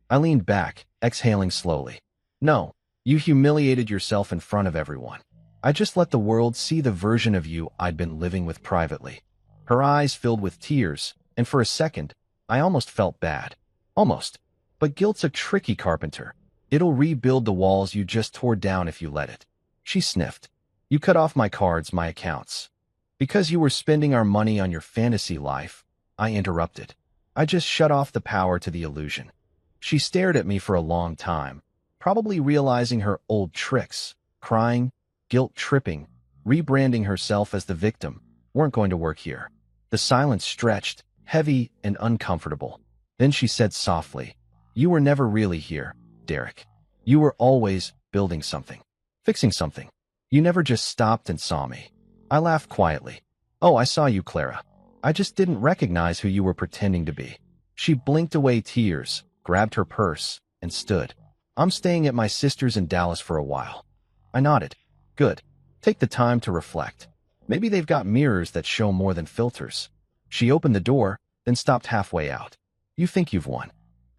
I leaned back, exhaling slowly. "No, you humiliated yourself in front of everyone. I just let the world see the version of you I'd been living with privately." Her eyes filled with tears, and for a second, I almost felt bad. Almost. But guilt's a tricky carpenter. It'll rebuild the walls you just tore down if you let it. She sniffed. "You cut off my cards, my accounts. Because you were spending our money on your fantasy life," I interrupted. "I just shut off the power to the illusion." She stared at me for a long time, probably realizing her old tricks, crying, guilt-tripping, rebranding herself as the victim, weren't going to work here. The silence stretched, heavy and uncomfortable. Then she said softly, "You were never really here, Derek. You were always building something, fixing something. You never just stopped and saw me." I laughed quietly. "Oh, I saw you, Clara. I just didn't recognize who you were pretending to be." She blinked away tears, grabbed her purse, and stood. "I'm staying at my sister's in Dallas for a while." I nodded. "Good. Take the time to reflect. Maybe they've got mirrors that show more than filters." She opened the door, then stopped halfway out. "You think you've won?"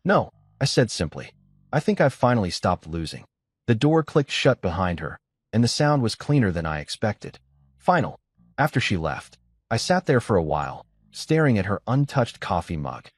"No," I said simply. "I think I've finally stopped losing." The door clicked shut behind her, and the sound was cleaner than I expected. Final. After she left, I sat there for a while, staring at her untouched coffee mug.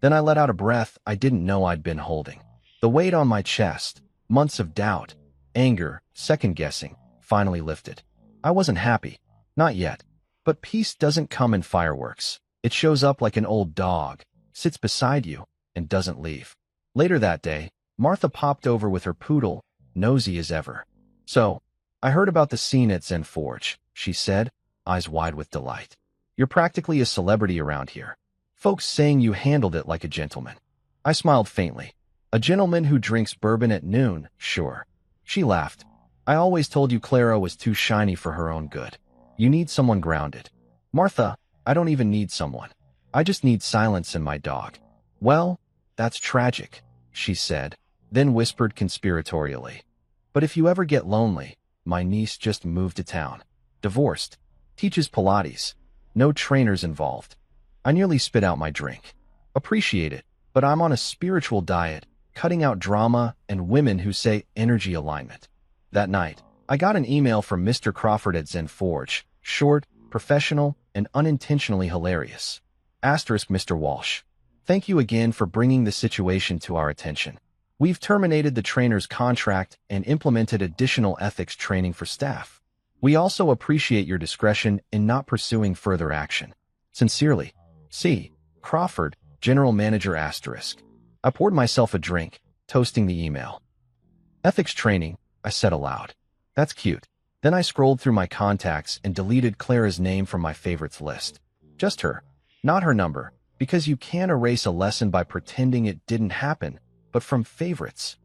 Then I let out a breath I didn't know I'd been holding. The weight on my chest, months of doubt, anger, second-guessing, finally lifted. I wasn't happy. Not yet. But peace doesn't come in fireworks. It shows up like an old dog, sits beside you, and doesn't leave. Later that day, Martha popped over with her poodle, nosy as ever. "So, I heard about the scene at Zen Forge," she said, eyes wide with delight. "You're practically a celebrity around here. Folks saying you handled it like a gentleman." I smiled faintly. "A gentleman who drinks bourbon at noon, sure." She laughed. "I always told you Clara was too shiny for her own good. You need someone grounded." "Martha, I don't even need someone. I just need silence and my dog." "Well, that's tragic," she said, then whispered conspiratorially. "But if you ever get lonely, my niece just moved to town. Divorced. Teaches Pilates. No trainers involved." I nearly spit out my drink. "Appreciate it, but I'm on a spiritual diet, cutting out drama and women who say energy alignment." That night, I got an email from Mr. Crawford at Zen Forge, short, professional, and unintentionally hilarious. Asterisk Mr. Walsh. "Thank you again for bringing the situation to our attention. We've terminated the trainer's contract and implemented additional ethics training for staff. We also appreciate your discretion in not pursuing further action. Sincerely, C. Crawford, General Manager Asterisk." I poured myself a drink, toasting the email. "Ethics training," I said aloud. "That's cute." Then I scrolled through my contacts and deleted Clara's name from my favorites list. Just her, not her number, because you can't erase a lesson by pretending it didn't happen, but from favorites.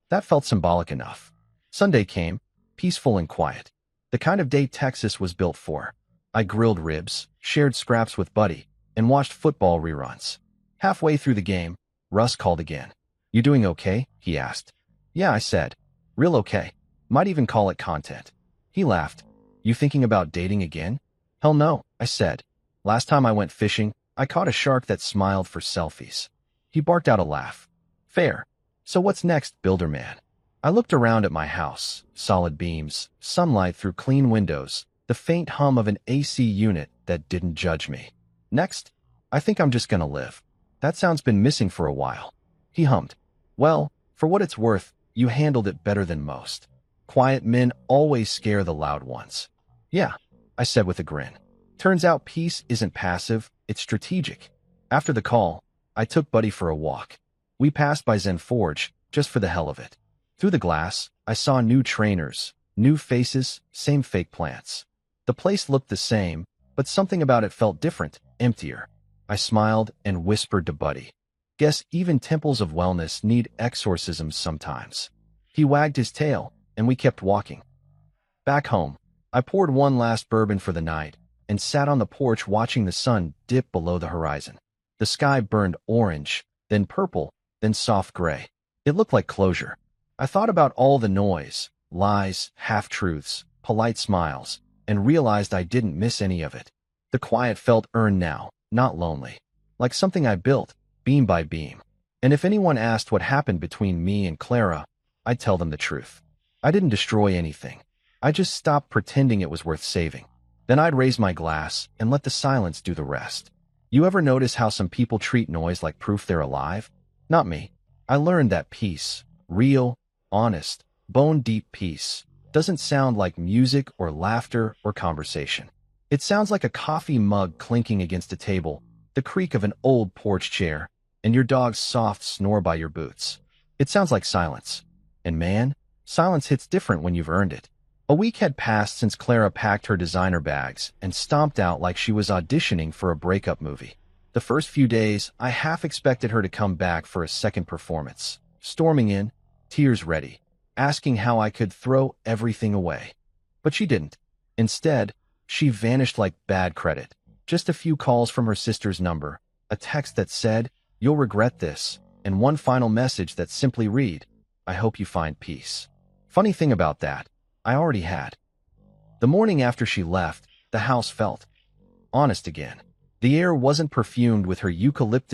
That felt symbolic enough. Sunday came, peaceful and quiet. The kind of day Texas was built for. I grilled ribs, shared scraps with Buddy, and watched football reruns. Halfway through the game, Russ called again. "You doing okay?" he asked. "Yeah," I said. "Real okay. Might even call it content." He laughed. "You thinking about dating again?" "Hell no," I said. "Last time I went fishing, I caught a shark that smiled for selfies. He barked out a laugh. Fair. So what's next, Builderman? I looked around at my house. Solid beams, sunlight through clean windows, the faint hum of an AC unit that didn't judge me. Next, I think I'm just gonna live. That sound's been missing for a while. He hummed. Well, for what it's worth, you handled it better than most. Quiet men always scare the loud ones. Yeah, I said with a grin. Turns out peace isn't passive, it's strategic. After the call, I took Buddy for a walk. We passed by Zen Forge, just for the hell of it. Through the glass, I saw new trainers, new faces, same fake plants. The place looked the same, but something about it felt different, emptier. I smiled and whispered to Buddy. Guess even temples of wellness need exorcisms sometimes. He wagged his tail, and we kept walking. Back home, I poured one last bourbon for the night and sat on the porch watching the sun dip below the horizon. The sky burned orange, then purple, then soft gray. It looked like closure. I thought about all the noise, lies, half-truths, polite smiles, and realized I didn't miss any of it. The quiet felt earned now, not lonely. Like something I built, beam by beam. And if anyone asked what happened between me and Clara, I'd tell them the truth. I didn't destroy anything. I just stopped pretending it was worth saving. Then I'd raise my glass and let the silence do the rest. You ever notice how some people treat noise like proof they're alive? Not me. I learned that peace, real, honest, bone-deep peace, doesn't sound like music or laughter or conversation. It sounds like a coffee mug clinking against a table, the creak of an old porch chair, and your dog's soft snore by your boots. It sounds like silence. And man, silence hits different when you've earned it. A week had passed since Clara packed her designer bags and stomped out like she was auditioning for a breakup movie. The first few days, I half expected her to come back for a second performance, storming in, tears ready, asking how I could throw everything away. But she didn't. Instead, she vanished like bad credit. Just a few calls from her sister's number, a text that said, "You'll regret this," and one final message that simply read, "I hope you find peace." Funny thing about that, I already had. The morning after she left, the house felt honest again. The air wasn't perfumed with her eucalyptus